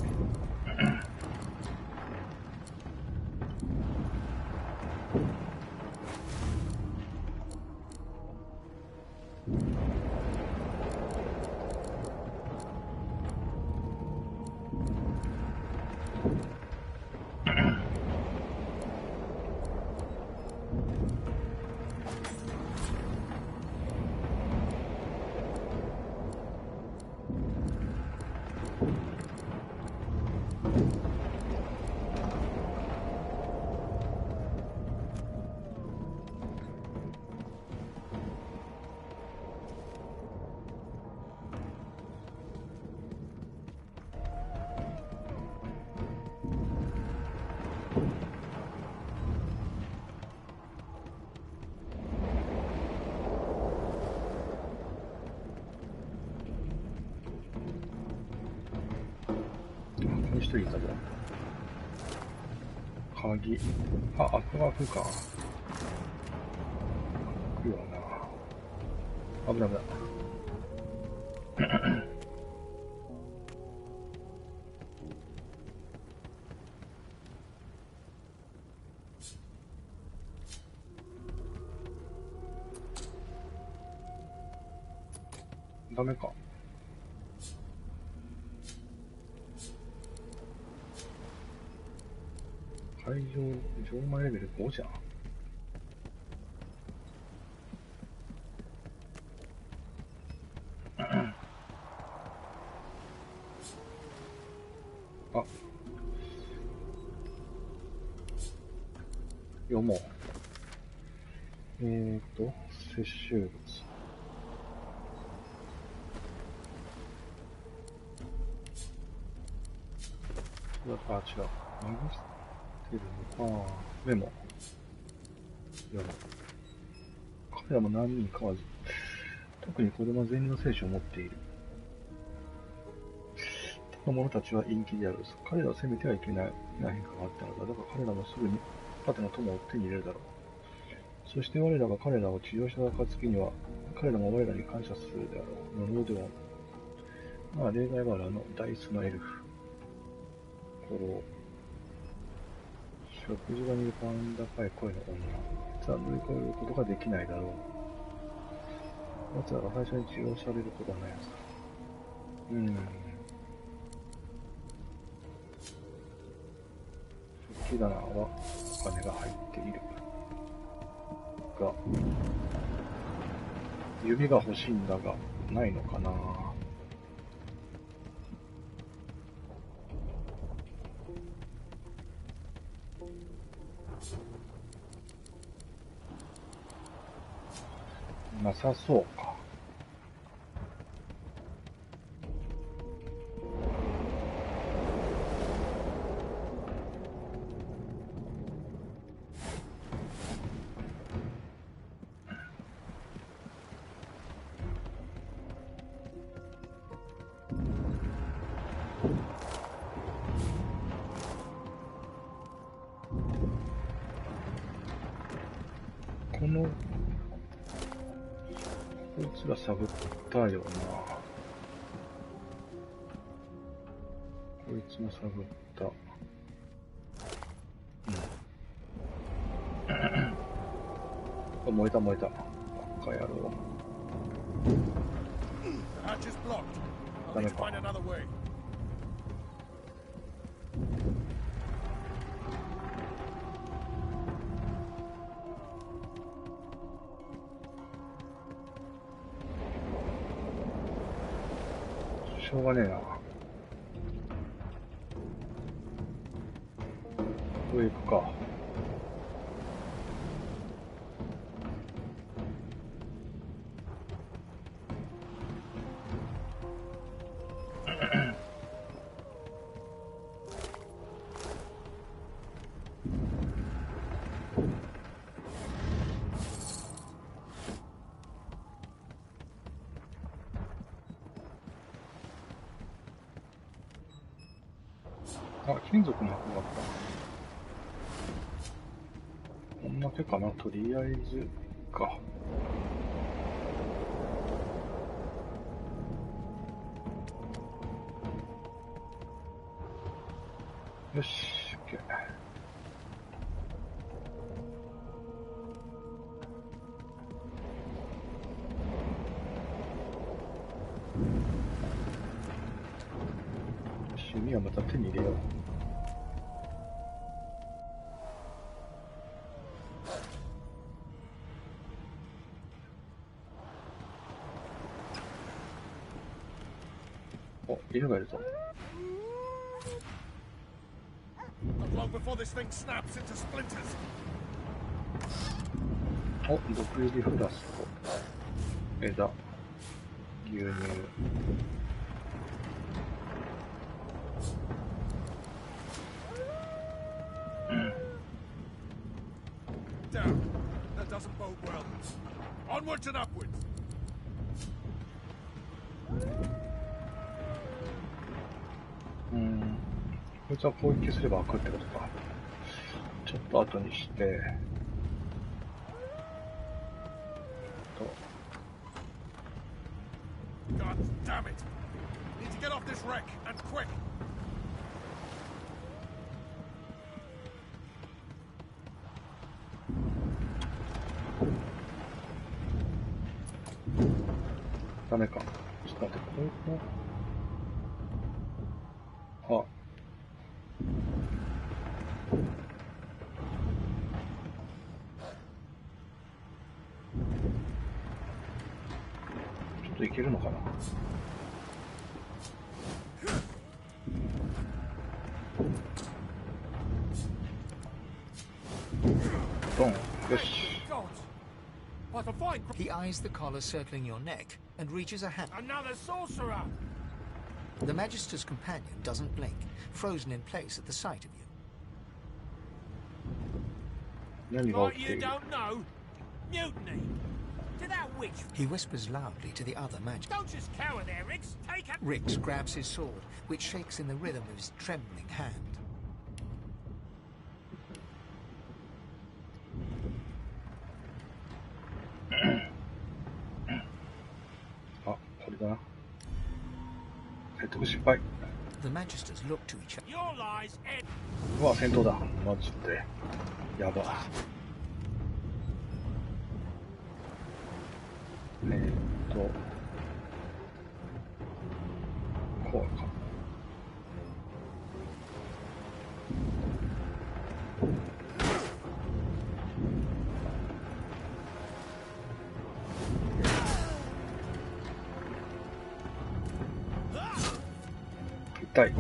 に一人いたぞ。鍵。あ、赤が開くか。開くよな。危ない危ない。ダメか。会場、錠前レベル5じゃん。あ、読もう。摂取物。あ、違う。マグステルの、メモ。読む。彼らも何人かは、特に子供は善良精神を持っている。他の者たちは陰気である。彼らを責めてはいけない。変化があったのだ。だから彼らもすぐに盾の友を手に入れるだろう。そして我らが彼らを治療した暁には、彼らも我らに感謝するであろう。呪うでは、まあ、例外はダイスのエルフ。食事場にいる甲高い声の女。実は乗り越えることができないだろう。奴らが最初に治療されることはないはずだ。食器棚はお金が入っている。が、指が欲しいんだが、ないのかな。なさそうか。このこいつら探ったよな。こいつも探った。あ、燃えた燃えた。バカ野郎。ダメか。しょうがねえな。上行くか。あ、金属の箱があった。こんな手かな、とりあえずか。よし、OK。趣味はまた手に入れよう。お、犬がいるぞ。お、毒入りフラスコ。枝。牛乳。Down. That doesn't bode well. Onwards and upwards. こいつは攻撃すれば開くってことか。ちょっと後にして、God damn it! Need to get off this wreck, and quick! ダメか。ちょっと待って、これか。あ。ちょっといけるのかな。ドン。よし。He eyes the collar circling your neck and reaches a hand. Another sorcerer! The Magister's companion doesn't blink, frozen in place at the sight of you. Like you don't know? Mutiny! To that witch! He whispers loudly to the other Magister. Don't just cower there, Riggs! Take it! Riggs grabs his sword, which shakes in the rhythm of his trembling hand. あ、これだな。説得失敗。The Magisters look to each other. うわ、戦闘だ。マジで。やば。こうか。痛い。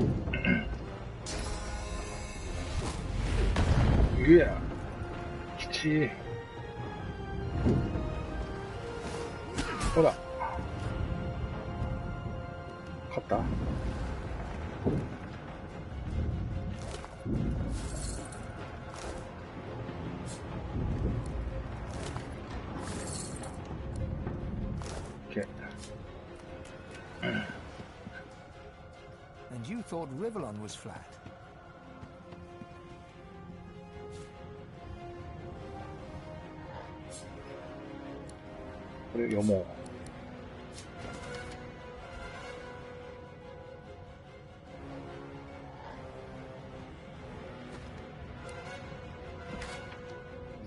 うや。きちい。ほら。勝った？And you thought Rivellon was flat. これ読もう。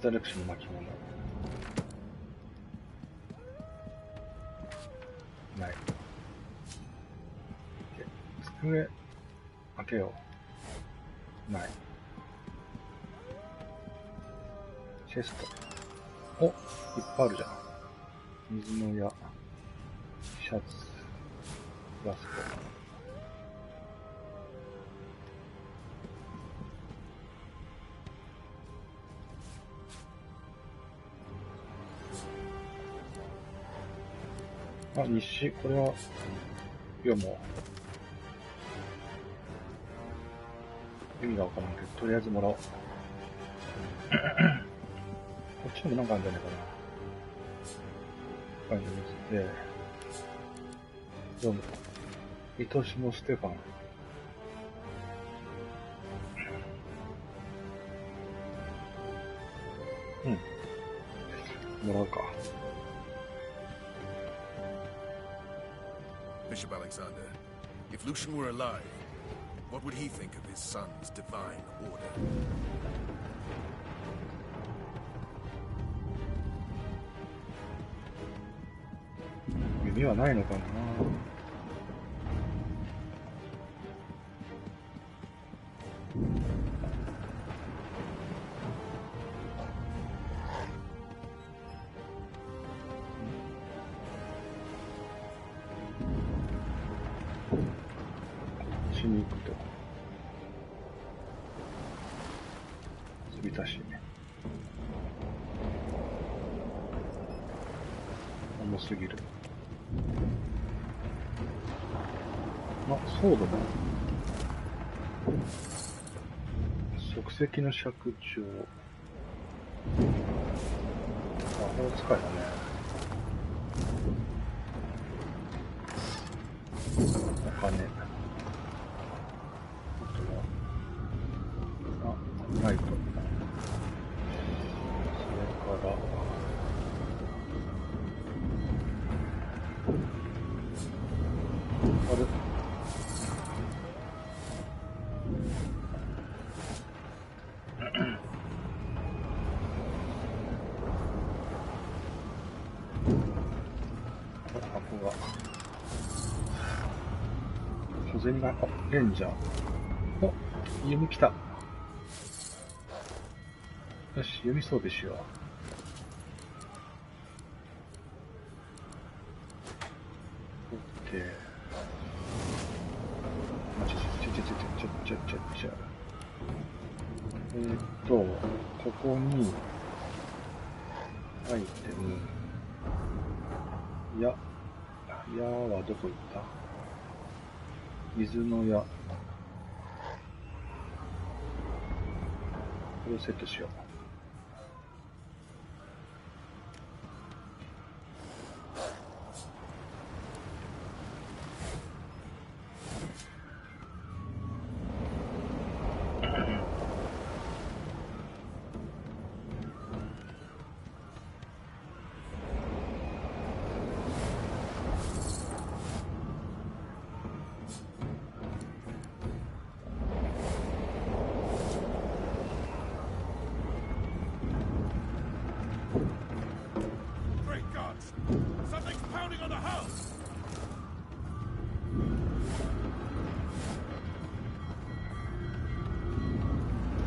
ザレクションの巻物。ない。机開けよう。ない。チェスト。お、いっぱいあるじゃん。水の矢、シャツ、ラスト。あ、日誌、これは読もう。意味がわからんけど、とりあえずもらおう。こっちにもなんかあるんじゃないかな。で、読む。愛しのステファン。うん。もらうか。Bishop Alexander, if Lucian were alive, what would he think of his son's divine order? 耳はないのかな。こっちに行くと継ぎ足しね。重すぎる。あ、そうだな。即席の尺状。魔法使いだね。お金。あとはあれ箱が小銭が、レンジャー。お、弓来た。よし、弓装備しよう。オッケー。ここに、アイテム。矢はどこ行った？水の矢。これをセットしよう。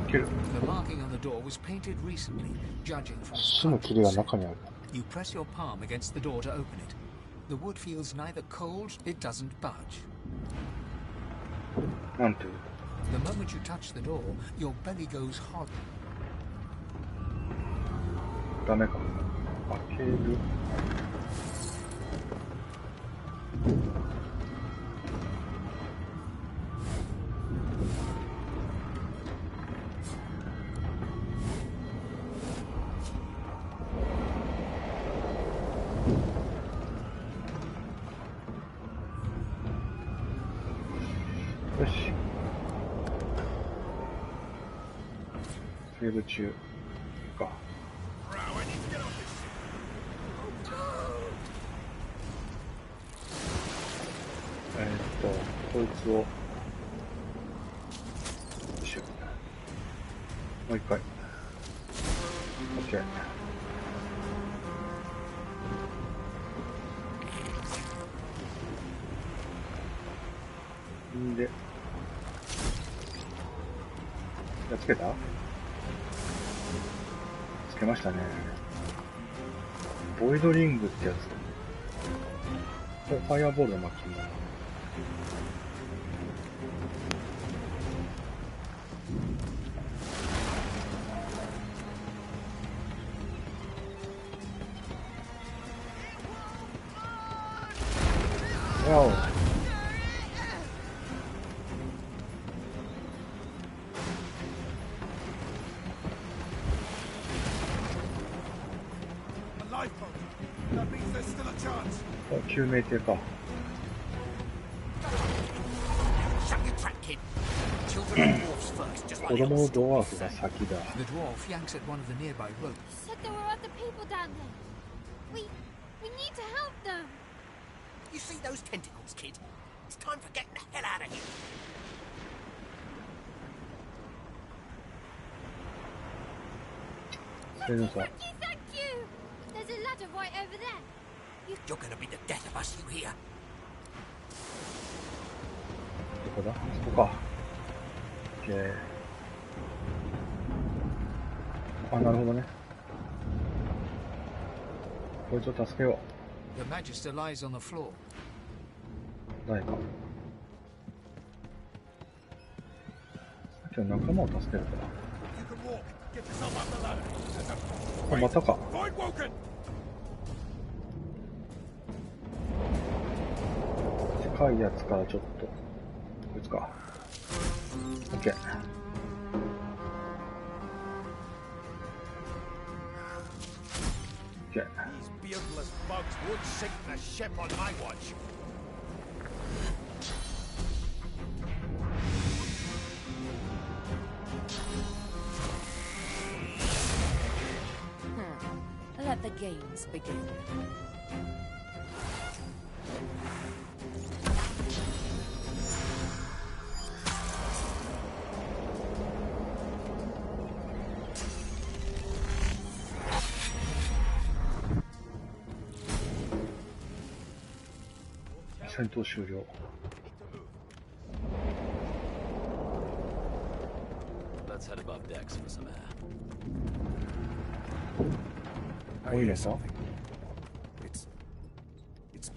The marking on the door was painted recently, judging from You press your palm against the door to open it. The wood feels neither cold, it doesn't budge. The moment you touch the door, your belly goes hot. ダメか。開ける。よし。セーブ中か。こいつを、よいしょ。もう一回。OK。んで、やっつけた？つけましたね。ボイドリングってやつ。ファイアボールの巻物。Wow. That means there's still a chance. 救命艇か。子供のドワーフが先だ。The dwarf yanks at one of the nearby ropes. Said there were other people down there. We need to help them. You see those tentacles, kid? It's time for getting the hell out of here. Thank you. There's a ladder right over there. You're gonna be the death of us, you hear? どこだ？ここか。OK。あ、なるほどね。こいつを助けよう。 The Magister lies on the floor. 誰か。さっきの仲間を助けるか。あ、またか。近いやつからちょっと。こいつか。OK。These beardless bugs won't sink the ship on my watch. Let the games begin. 戦闘終了。Let's head above decks for some air.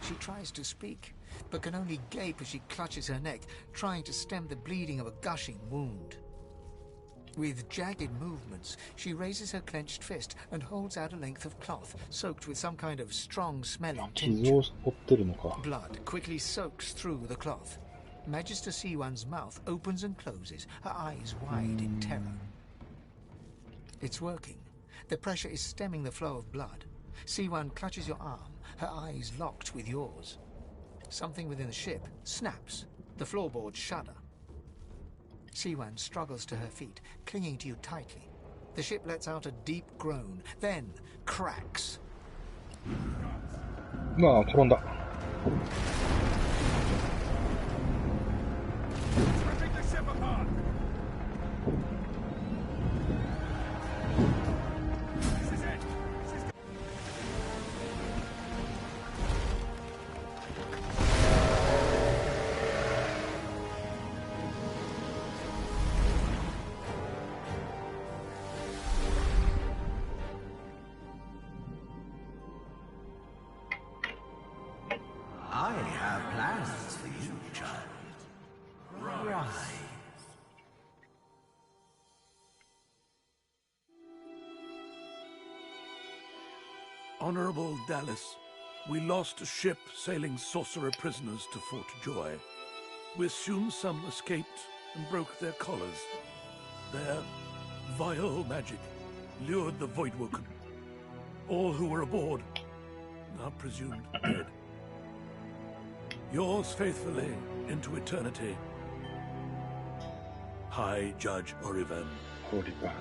She tries to speak, but can only gape as she clutches her neck, trying to stem the bleeding of a gushing wound. With jagged movements, she raises her clenched fist and holds out a length of cloth, soaked with some kind of strong-smelling tincture. Blood quickly soaks through the cloth. Magister C1's mouth opens and closes, her eyes wide in terror. It's working. The pressure is stemming the flow of blood. C1 clutches your arm, her eyes locked with yours. Something within the ship snaps. The floorboards shudder. C1 struggles to her feet, clinging to you tightly. The ship lets out a deep groan, then cracks. 転んだ。I have plans for you, child. Rise. Honorable Dallas, we lost a ship sailing sorcerer prisoners to Fort Joy. We assume some escaped and broke their collars. Their vile magic lured the Voidwoken. All who were aboard are presumed dead. Yours faithfully into eternity, High Judge Orivan. Orivan.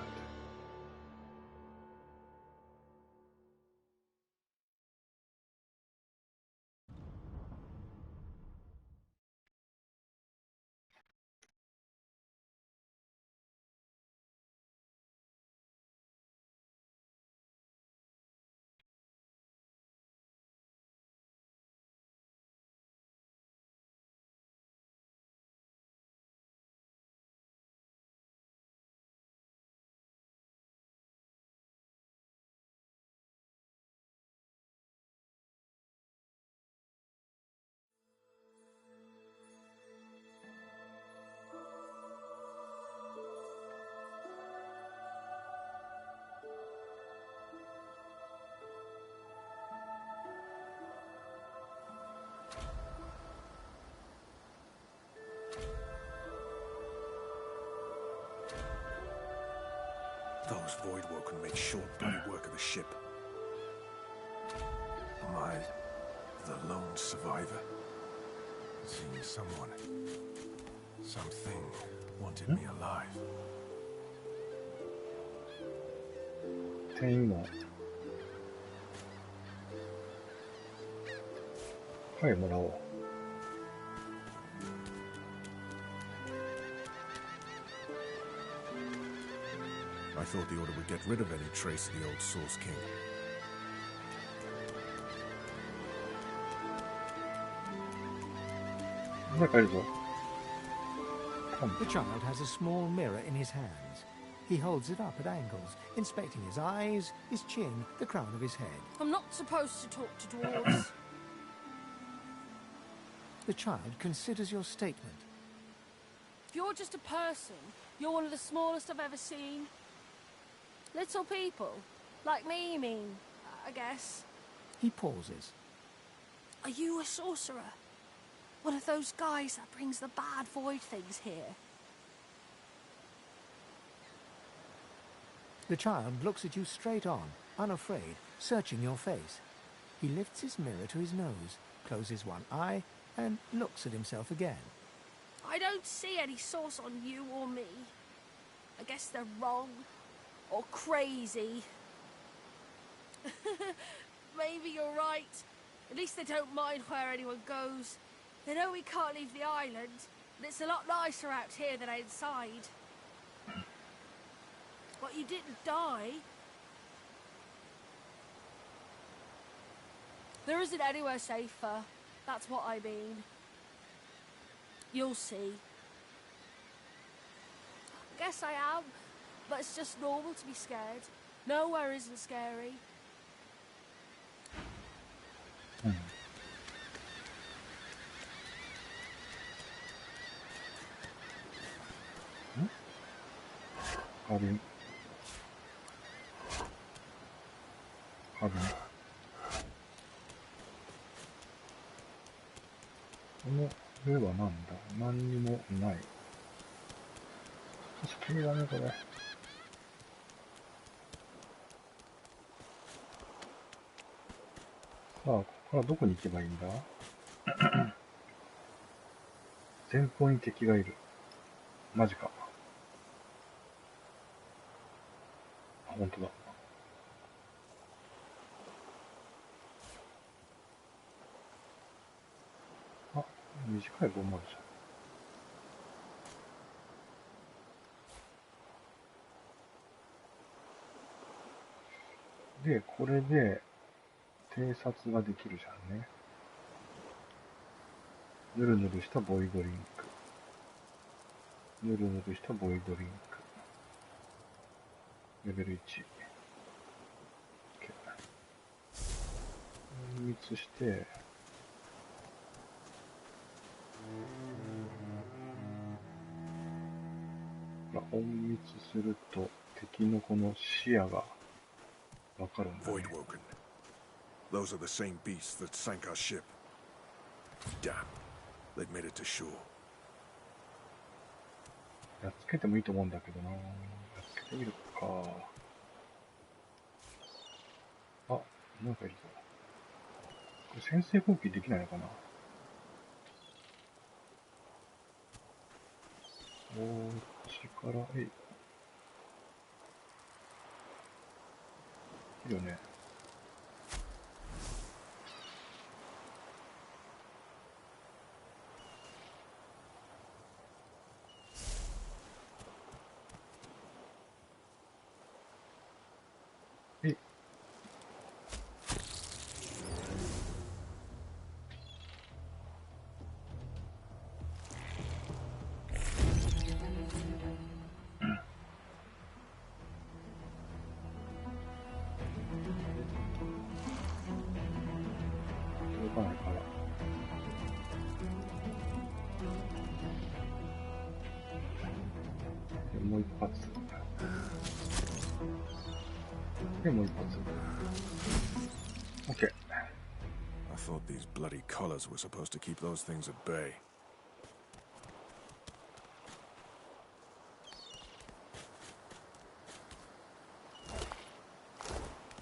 Those Voidwoken make short bloody work of the ship. Am I the lone survivor? It seems someone, something wanted me alive. 店員もはいもらおう。I thought the order would get rid of any trace of the old Source King. The child has a small mirror in his hands. He holds it up at angles, inspecting his eyes, his chin, the crown of his head. I'm not supposed to talk to dwarves. The child considers your statement. If you're just a person, you're one of the smallest I've ever seen. Little people. Like me, you mean, I guess. He pauses. Are you a sorcerer? One of those guys that brings the bad void things here? The child looks at you straight on, unafraid, searching your face. He lifts his mirror to his nose, closes one eye, and looks at himself again. I don't see any source on you or me. I guess they're wrong. Or crazy. Maybe you're right. At least they don't mind where anyone goes. They know we can't leave the island, and it's a lot nicer out here than inside. But you didn't die. There isn't anywhere safer. That's what I mean. You'll see. Guess I am, but it's just normal to be scared. Nowhere isn't scary. 花瓶。花瓶。この上はなんだ？何にもない。少し綺麗だね、これ。さあ、ここからどこに行けばいいんだ？前方に敵がいる。マジか。あ、ほんとだ。あ、短いボムあるじゃん。で、これで、偵察ができるじゃんね。ぬるぬるしたボイドリンク。ぬるぬるしたボイドリンク。レベル1。隠密して、隠密すると敵のこの視野がわかるんだね。Voidwoken. Those are the same beasts that sank our ship. Damn. They've made it to shore. やっつけてもいいと思うんだけどな。やっつけてみるか。あ、なんかいるぞ。これ先制攻撃できないのかな。こっちから、いいよね。もう一発。で、もう一発。OK。I thought these bloody collars were supposed to keep those things at bay.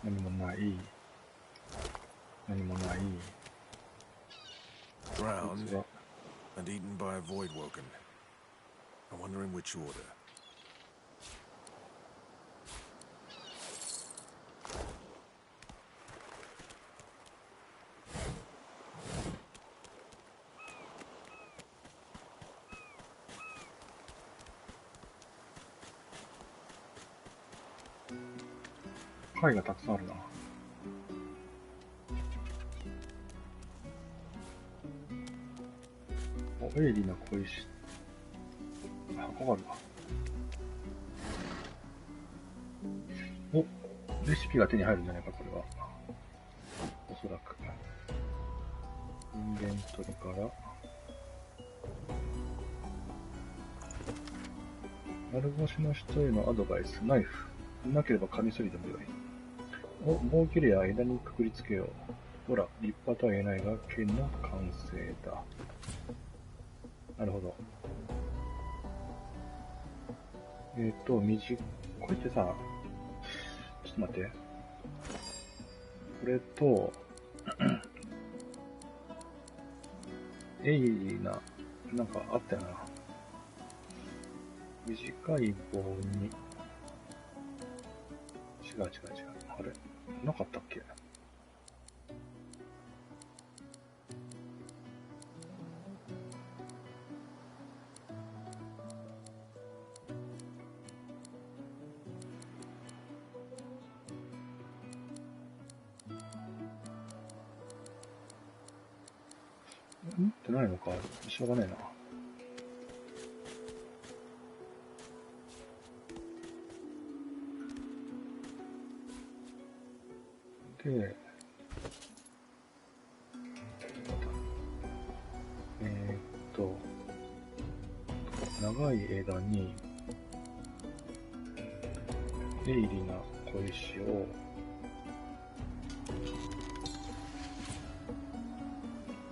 何もない。何もない。Drowned and eaten by a Voidwoken. I wonder in which order. 貝がたくさんあるな。お、鋭利な小石。箱があるわ。お、レシピが手に入るんじゃないか、これは。おそらく。インベントリから。丸腰の人へのアドバイス、ナイフ。なければカミソリでもよい。お、棒切れや枝にくくりつけよう。ほら、立派とは言えないが、剣の完成だ。なるほど。これってさ、ちょっと待って。これと、鋭利な、なんかあったよな。短い棒に、違う。あれなかったっけ？ってないのか。しょうがねえな。で、長い枝に鋭利な小石を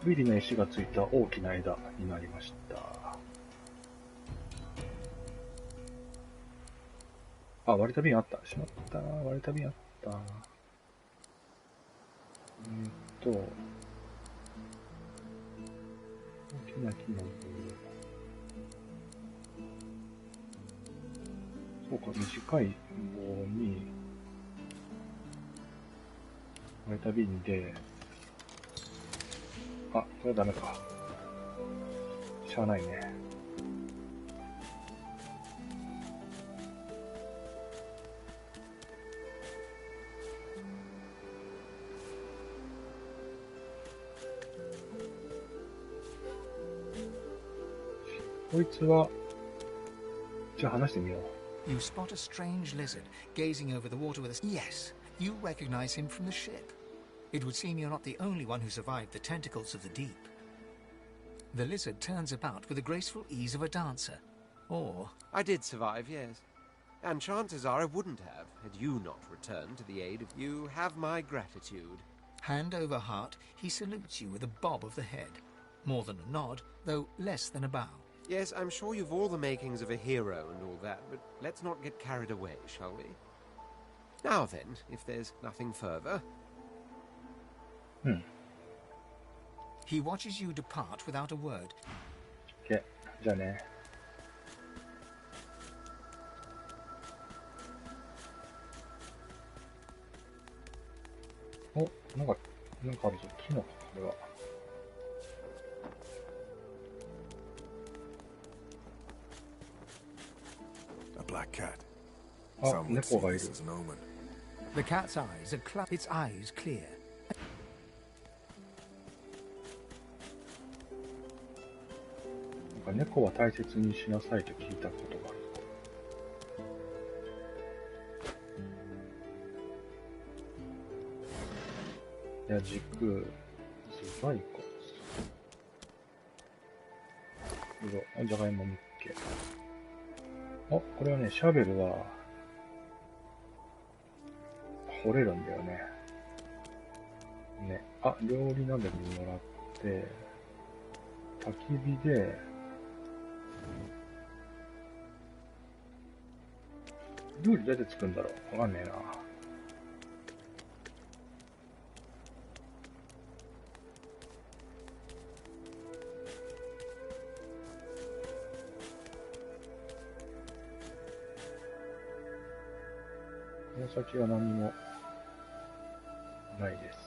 鋭利な石がついた大きな枝になりました。あ、割れた瓶あった。しまった。割れた瓶あった。大きな木の棒。そうか、短い棒に、割れた瓶で、あ、これはダメか。しゃあないね。こいつは、じゃあ話してみよう。You spot a strange lizard gazing over the water with a... Yes, you recognize him from the ship. It would seem you're not the only one who survived the tentacles of the deep. The lizard turns about with the graceful ease of a dancer. Or... I did survive, yes. And chances are I wouldn't have, had you not returned to the aid of... You have my gratitude. Hand over heart, he salutes you with a bob of the head. More than a nod, though less than a bow. Yes, I'm sure you've all the makings of a hero and all that, but let's not get carried away, shall we? Now then, if there's nothing further... He watches you depart without a word. Okay, じゃあね。お、なんかあるぞ。木のか、これは。Black cat. あ、猫がいる。 The cat's eyes are its eyes clear. なんか猫は大切にしなさいと聞いたことがある。矢軸、頭蓋骨。じゃがいもみっけ。あ、これはね、シャベルは、掘れるんだよね。ね。あ、料理鍋にもらって、焚き火で、料理どうやって作るんだろう？わかんねえな。この先は何もないです。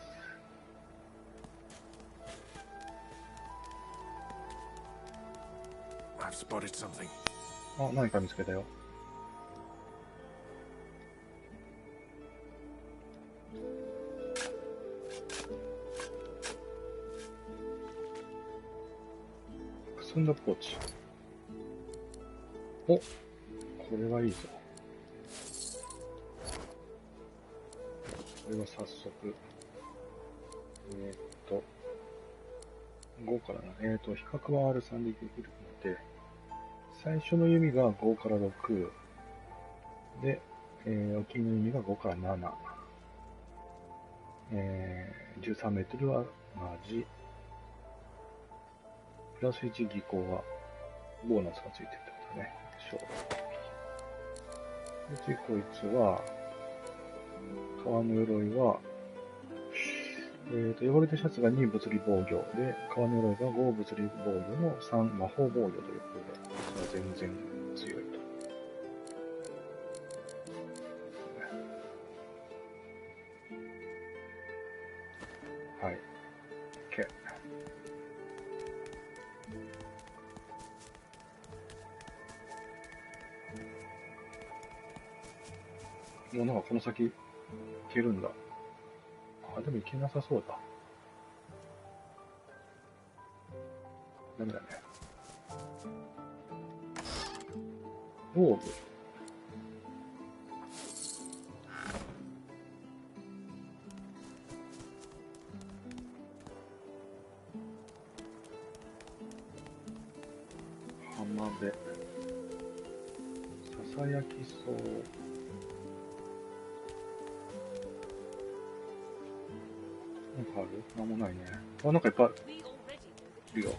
I've spotted something. あ、何か見つけたよ。くすんだポーチ。お、これはいいぞ。これは早速、5から7、比較は R3 でできるので、最初の弓が5から6、で、お気の弓が5から7、13メートルは同じ、プラス1技巧はボーナスがついてるってことね。で、次こいつは、革の鎧は、汚れたシャツが2物理防御で、革の鎧が5物理防御の3魔法防御ということで、それは全然強いと。はい。OK。もうなんかこの先、行けるんだ。あ、でも行けなさそうだ。ダメだね。ローブ。浜辺。ささやきそう。なんかある？なんもないね。あ、なんかいっぱいある。いるよ。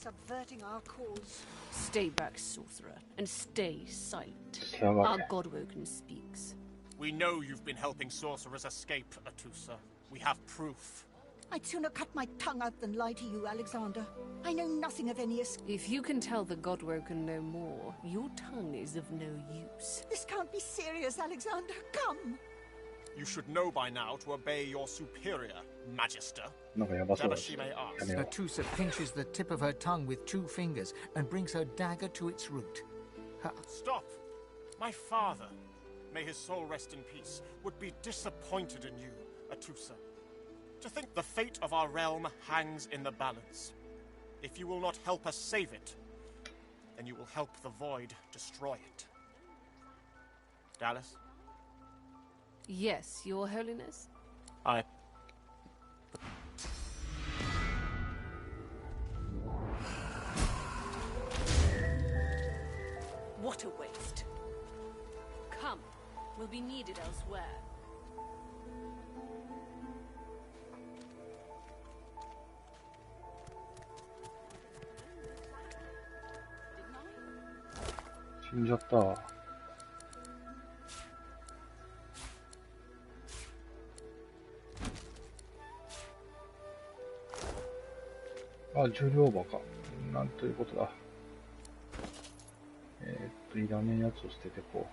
Subverting our cause. Stay back, sorcerer, and stay silent. Our Godwoken speaks. We know you've been helping sorcerers escape, Atusa. We have proof. I'd sooner cut my tongue out than lie to you, Alexander. I know nothing of any escape. If you can tell the Godwoken no more, your tongue is of no use. This can't be serious, Alexander. Come. You should know by now to obey your superior, Magister. Whatever she may ask. Atusa pinches the tip of her tongue with 2 fingers and brings her dagger to its root. Stop! My father, may his soul rest in peace, would be disappointed in you, Atusa. To think the fate of our realm hangs in the balance. If you will not help us save it, then you will help the Void destroy it. Dallas? Yes, Your Holiness? What a waste. Come, we'll be needed elsewhere. Ah, 重量箱か。なんということだ。いらねえやつを捨ててこう。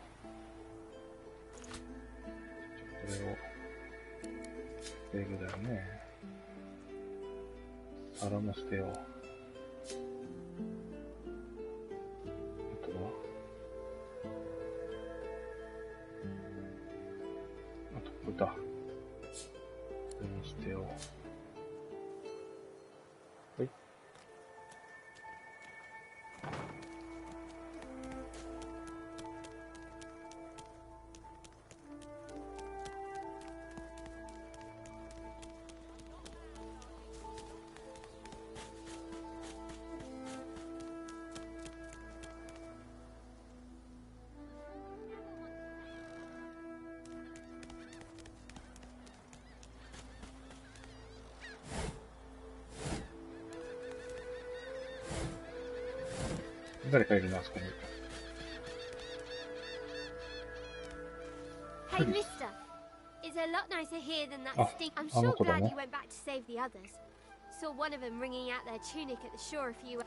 これを、ベグだよね。皿も捨てよう。あとはあと、これだ。これも捨てよう。はい。誰かいるな、あそこに。Hey, mister. It's a lot nicer here than that stink. I'm sure glad you went back to save the others. Saw one of them wringing out their tunic at the shore a few...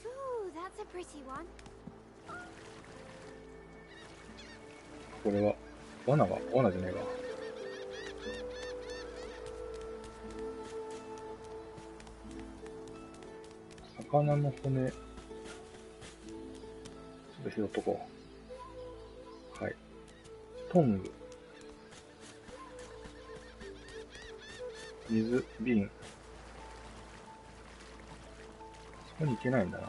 Ooh, that's a pretty one. これは、罠じゃねえわ。魚の骨、ちょっと拾っとこう。はい。トング。水、瓶。そこに行けないんだな。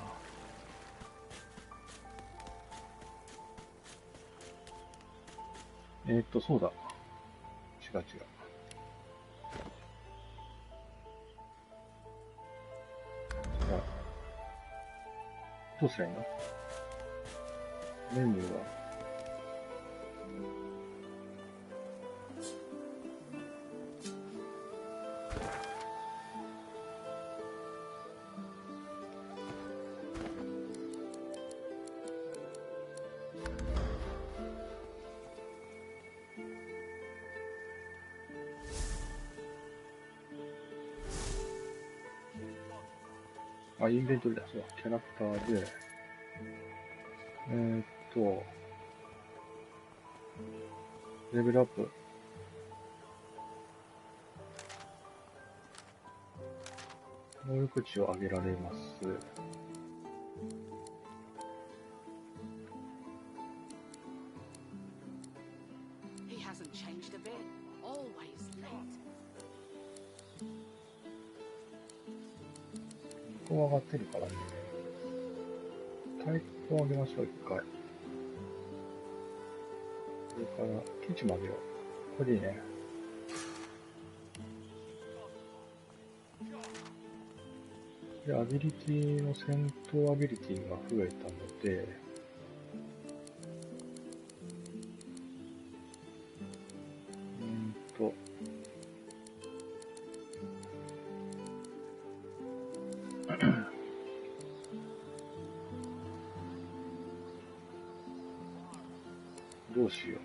そうだ。違う。どうすりゃいいの？メニューはインベントリだ。そう、キャラクターで、レベルアップ。能力値を上げられます。changed a bit. Always late. ここ上がってるからね。タイプを上げましょう、一回。それから、基地も上げよう。これでいいね。で、アビリティの戦闘アビリティが増えたので、どうしよう。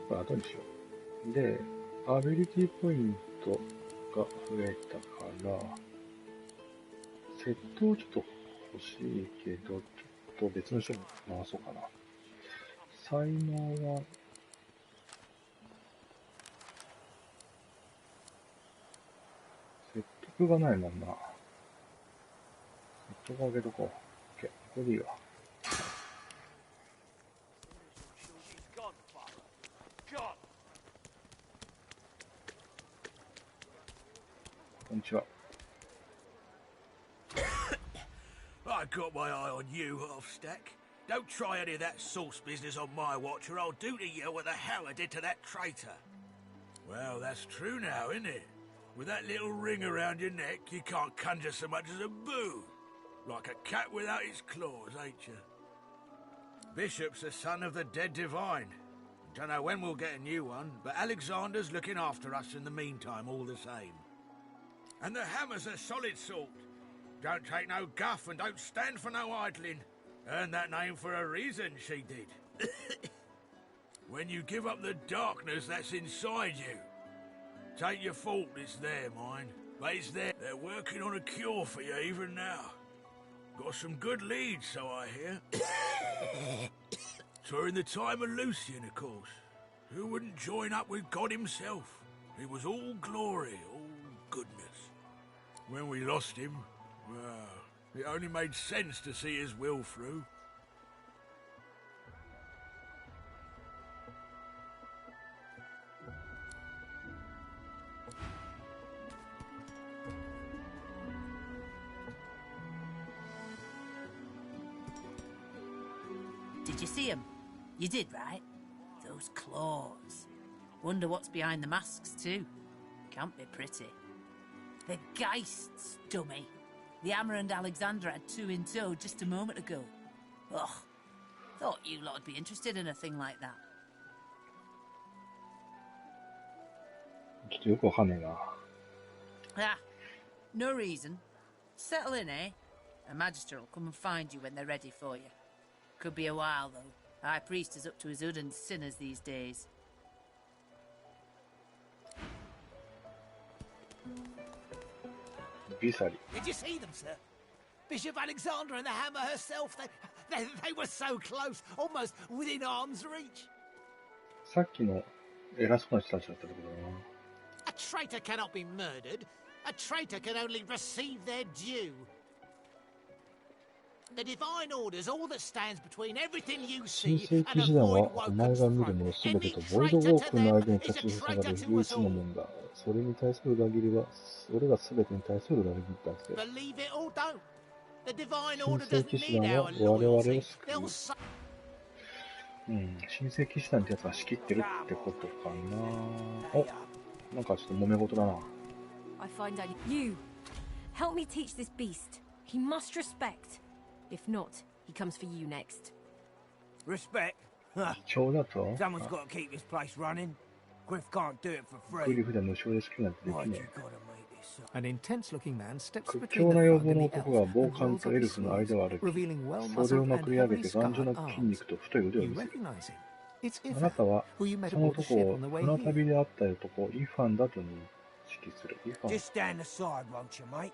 これ後にしよう。で、アビリティポイントが増えたから、窃盗ちょっと欲しいけど、ちょっと別の人に回そうかな。才能は、説得がないもんな。説得上げとこう。OK、これでいいわ。こんにちは。I got my eye on you, half-stack. Don't try any of that sauce business on my watch, or I'll do to you what the hell I did to that traitor. Well, that's true now, isn't it? With that little ring around your neck, you can't conjure so much as a boo. Like a cat without its claws, ain't you? Bishop's the son of the dead divine. Don't know when we'll get a new one, but Alexander's looking after us in the meantime all the same. And the hammer's a solid sort. Don't take no guff and don't stand for no idling. Earned that name for a reason, she did. When you give up the darkness that's inside you. Take your fault, it's there, mine. But it's there. They're working on a cure for you even now. Got some good leads, so I hear. During the time of Lucian, of course. Who wouldn't join up with God himself? He was all glory, all goodness. When we lost him, well, it only made sense to see his will through. Did you see him? You did, right? Those claws. Wonder what's behind the masks, too. Can't be pretty. The Geists, dummy. The Hammer and Alexander had two in tow just a moment ago. Ugh. Thought you lot would be interested in a thing like that. ちょっとよくわかんねえな。Ah, no reason. Settle in, eh? A magister will come and find you when they're ready for you. Could be a while, though. High priest is up to his hood and sinners these days. Did you see them, sir? Bishop Alexander and the Hammer herself, they were so close, almost within arm's reach. さっきの偉そうな人たちだったってことだな。A traitor cannot be murdered. A traitor can only receive their due. The divine order's all that stands between everything you 新 see 世 and 紀時代 avoid はお Woken's 前が見る front. ものすべて Any とボイドウォ traitor ー to クの them 間に is 立 a ち塞が traitor る to 唯 us 一の all. もんだ。それに対する裏切りは、それが全てに対する裏切りだぜ。 Believe it or don't. The divine 新 order 世 doesn't 紀士 need 団は our 我々を loyalty. 救 They'll う。 su- 新世紀士団ってやつは仕切ってるってことかな。お、なんかちょっと揉め事だな。I find I you help me teach this beast. He must respect. If not, he comes for you next. Respect? Huh. 貴だと Someone's got to keep this place running. Griff can't do it for グ free. リフで無償で好きなんてでき Why'd ね you え。 gotta make this up? An intense-looking man steps 屈 between 強 the な要 thug 望の and the 男が elf 暴 and 漢 rolls と up エ his ルフの sleeves, 間を歩き、 revealing 袖 well-muscled をま and くり上げ heavily て頑丈 scarred な筋肉 arms. と太い腕を You 見せる。 recognize him. It's あな Ifan, たは who you met その aboard the 男 ship を on the way 船 here. 旅で会った男、イファンだと認識する。イファン。 Just stand aside, won't you, mate?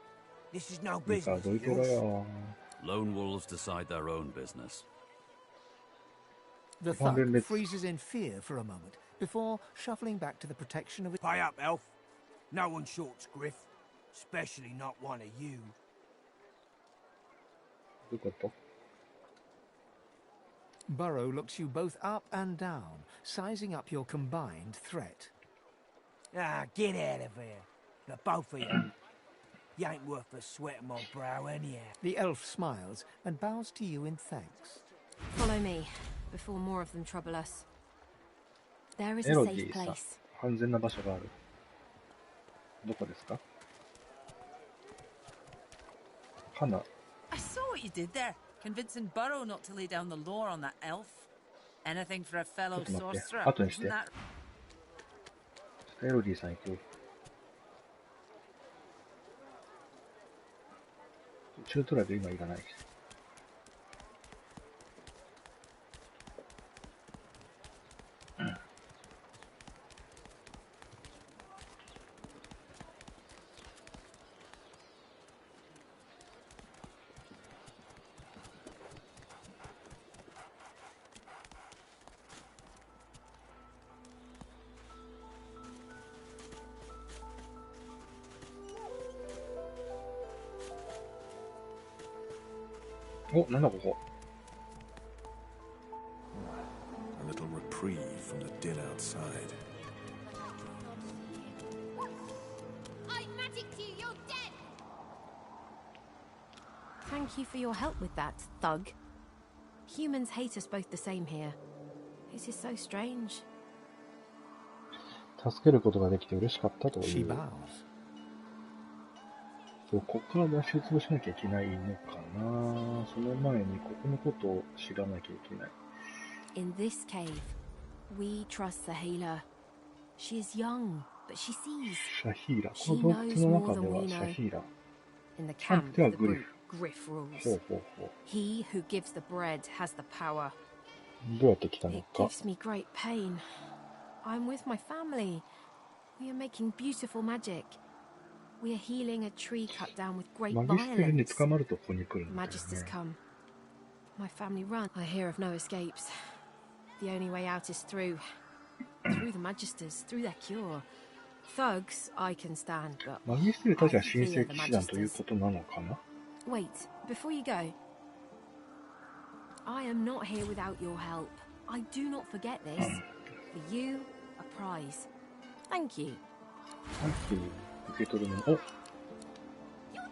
This is no いいか、 business どい of てろ yours. よ。 Lone wolves decide their own business. The Ifan thug bit- freezes in fear for a moment before shuffling back to the protection of his... Pay up, elf. No one shorts Griff. Especially not one of you. どういうこと Burrow looks you both up and down, sizing up your combined threat. Ah, get out of here. The both of you. You ain't worth the sweat of my brow anyhow. The elf smiles and bows to you in thanks. Follow me, before more of them trouble us. There is a safe place. 安全な場所がある。どこですか？花。 I saw what you did there, convincing Burrow not to lay down the law on that elf. Anything for a fellow sorcerer, isn't that? エロディさん行く。中トラで今いらない。お、なんだここ。A little reprieve from the din outside. I magicked you, you're dead! Thank you for your help with that, thug. Humans hate us both the same here. This is so strange. 助けることができて嬉しかったという。She bows. ここから脱出をしなきゃいけないのかな。その前にここのことを知らなきゃいけない。In this cave, we trust the healer. She is young, but she sees. シャヒーラ。この洞窟の中ではシャヒーラ。 In the キャン camp, プでは the グリ brute フ。 Griff rules. ほうほうほう。 He who gives the bread has the power. どうやって来たの It か。 gives me great pain. I'm with my family. We are making beautiful magic. We are healing a tree cut down with great マギステルに violence. 捕まるとここに来るんだよ Magisters ね。 come. My family run. I hear of no escapes. The only way out is through the Magisters, through their cure. Thugs, I can stand, but マギステルたちは I 神 fear 聖 the 騎士団という Magisters. ことなのかな。 Wait, before you go. I am not here without your help. I do not forget this. For you, a prize. Thank you. さっき受け取るの。お、 You're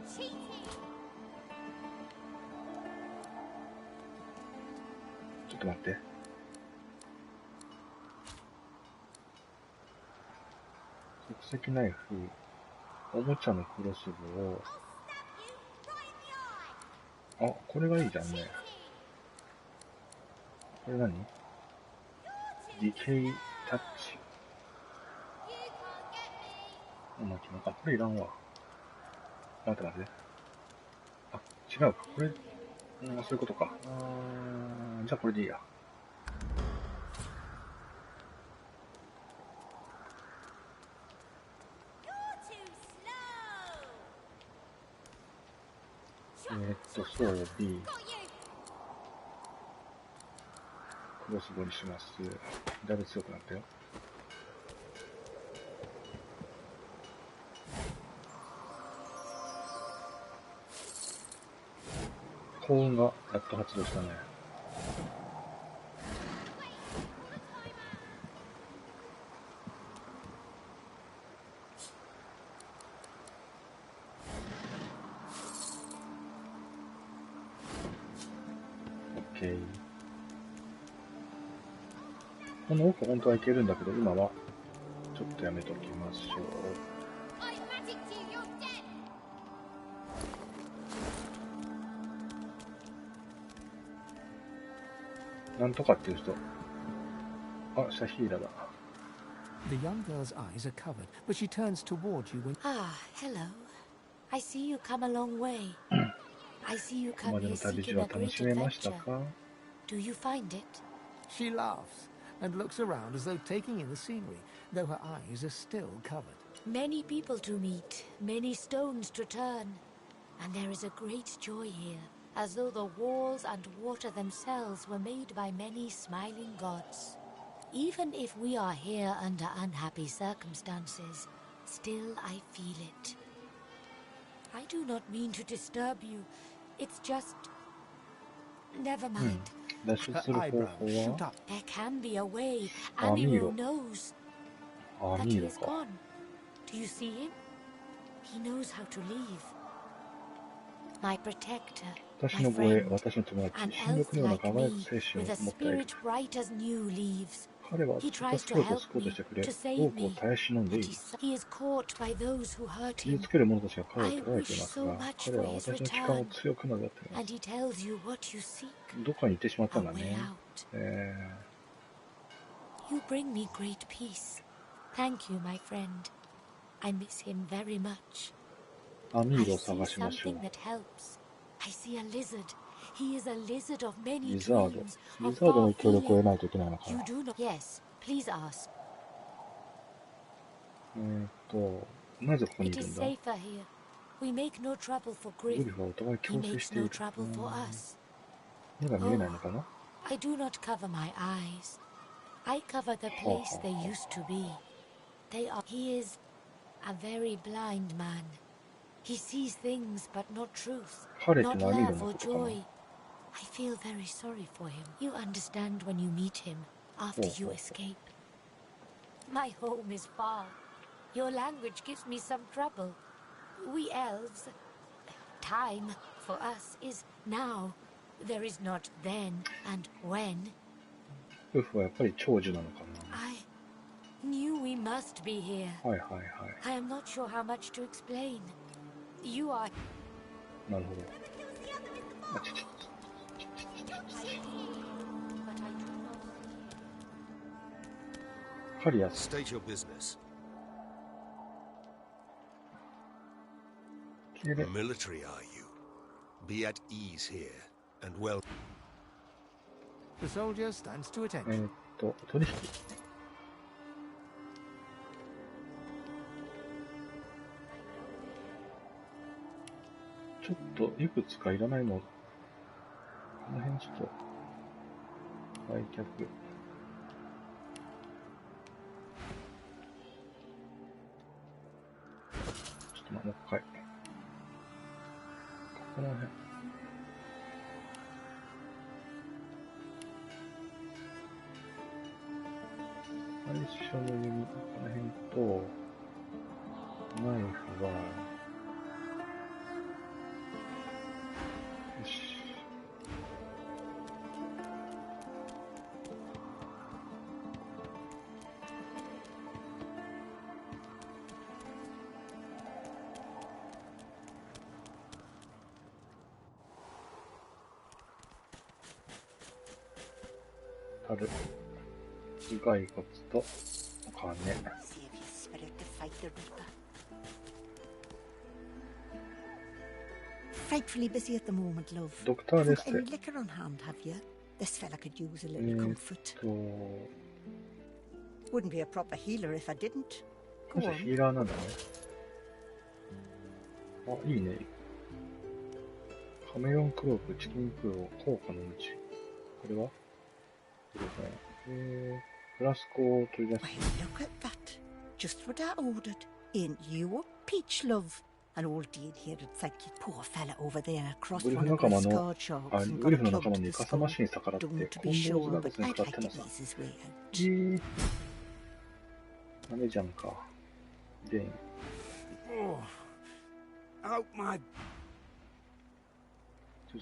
cheating! ちょっと待って。即席ナイフ、おもちゃのクロスボウ。あ、これがいいじゃんね。これ何？ディケイタッチ。あ、これいらんわ。待って待って。あ、違うか。これ、そういうことか。じゃあこれでいいや。装備。クロスボウにします。だいぶ強くなったよ。幸運がやっと発動したね。OK。この奥本当はいけるんだけど、今はちょっとやめときましょう。なんとかっていう人。あ、シャヒーラだ。The young girl's eyes are covered, but she turns toward you when... Ah, hello. I see you come a long way. I see you ここま come での here 旅路 seeking は a 楽 great しめました adventure. か？ Do you find it? She laughs and looks around as though taking in the scenery, though her eyes are still covered. Many people to meet, many stones to turn. And there is a great joy here, as though the walls and water themselves were made by many smiling gods. Even if we are here under unhappy circumstances, still I feel it. I do not mean to disturb you. It's just... Never mind. 脱出する方法は There can be a way. Amiro knows. But he is gone. Do you see him? He knows how to leave. My protector, 私の護衛、私の友達、新緑のような輝く精神を持ったエルフ。彼は私を救おうと救おうとしてくれ、多くを耐え忍んでいます。傷つける者たちが彼を捕らえていますが、彼は私の帰還を強くなだっています。どこかに行ってしまったんだね。You bring me great peace. Thank you, my friend. I miss him very much. アミールを探しましょう。 I see a lizard. He is a lizard of many リザード。 dreams. リザードの協力を得ないといけないのかな。 You do not. Yes, please ask. なぜここにい It るん is だ。 safer here. We make no trouble for ウ Griff. ルフはお互い He 共生し makes てい no る。trouble for us. 目が見えないのかな。 I do not cover my eyes. I cover the place they used to be. They are. He is a very blind man. He sees things but not truth, not love or joy. I feel very sorry for him. You understand when you meet him after you escape. My home is far. Your language gives me some trouble. We elves, time for us is now. There is not then and when. ウルフはやっぱり長寿なのかな。 I knew we must be here. はいはいはい。 I am not sure how much to explain. You are. なるほど。ハリアス。 State your business. Military, are you? Be at ease here, and well. The soldier stands to attention. 取引。ちょっといくつかいらないの。この辺ちょっと売却。ちょっともう一回。ここら辺。最初の弓、この辺と、ナイフは、よし。樽。頭蓋骨とお金。Frightfully busy at the moment, love. Doctor Haven't Leste. any liquor on hand, have you? This fella could use a little comfort. Wouldn't be a proper healer if I didn't. Go ヒ on. ーラーなんだね。あ、いいね。カメレオンクローク、チキンプロ、効果の無知。これはフラスコを取り出す。Look at that. Just what I ordered. Ain't you a peach, love? An old deed here would thank you. Poor fella over there across ウルフ one of 仲間 those の、 card shops and ウ got ル a フの club 仲間 to に the かさ増 skull. しに逆らって、 Don't コ be ンボ sure, ズが but 別に I'd 食らっ like て to のさ。 ease his way out. ダメじゃんか。で、Oh, out my. ちょ。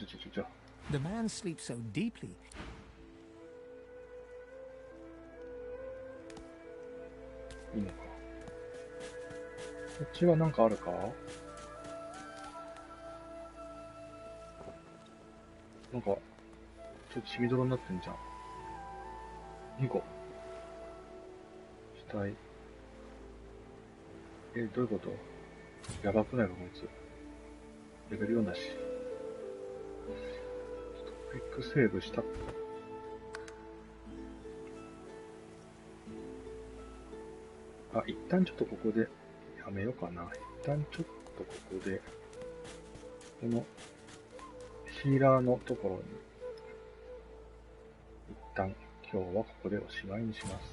The man sleeps so deeply. いいのか。こっちはなんかあるか？なんか、ちょっと血みどろになってんじゃん。2個。死体。どういうこと？やばくないかこいつ。レベル4だし。ちょっとクイックセーブした。あ、一旦ちょっとここでやめようかな。一旦ちょっとここで、このヒーラーのところに、一旦今日はここでおしまいにします。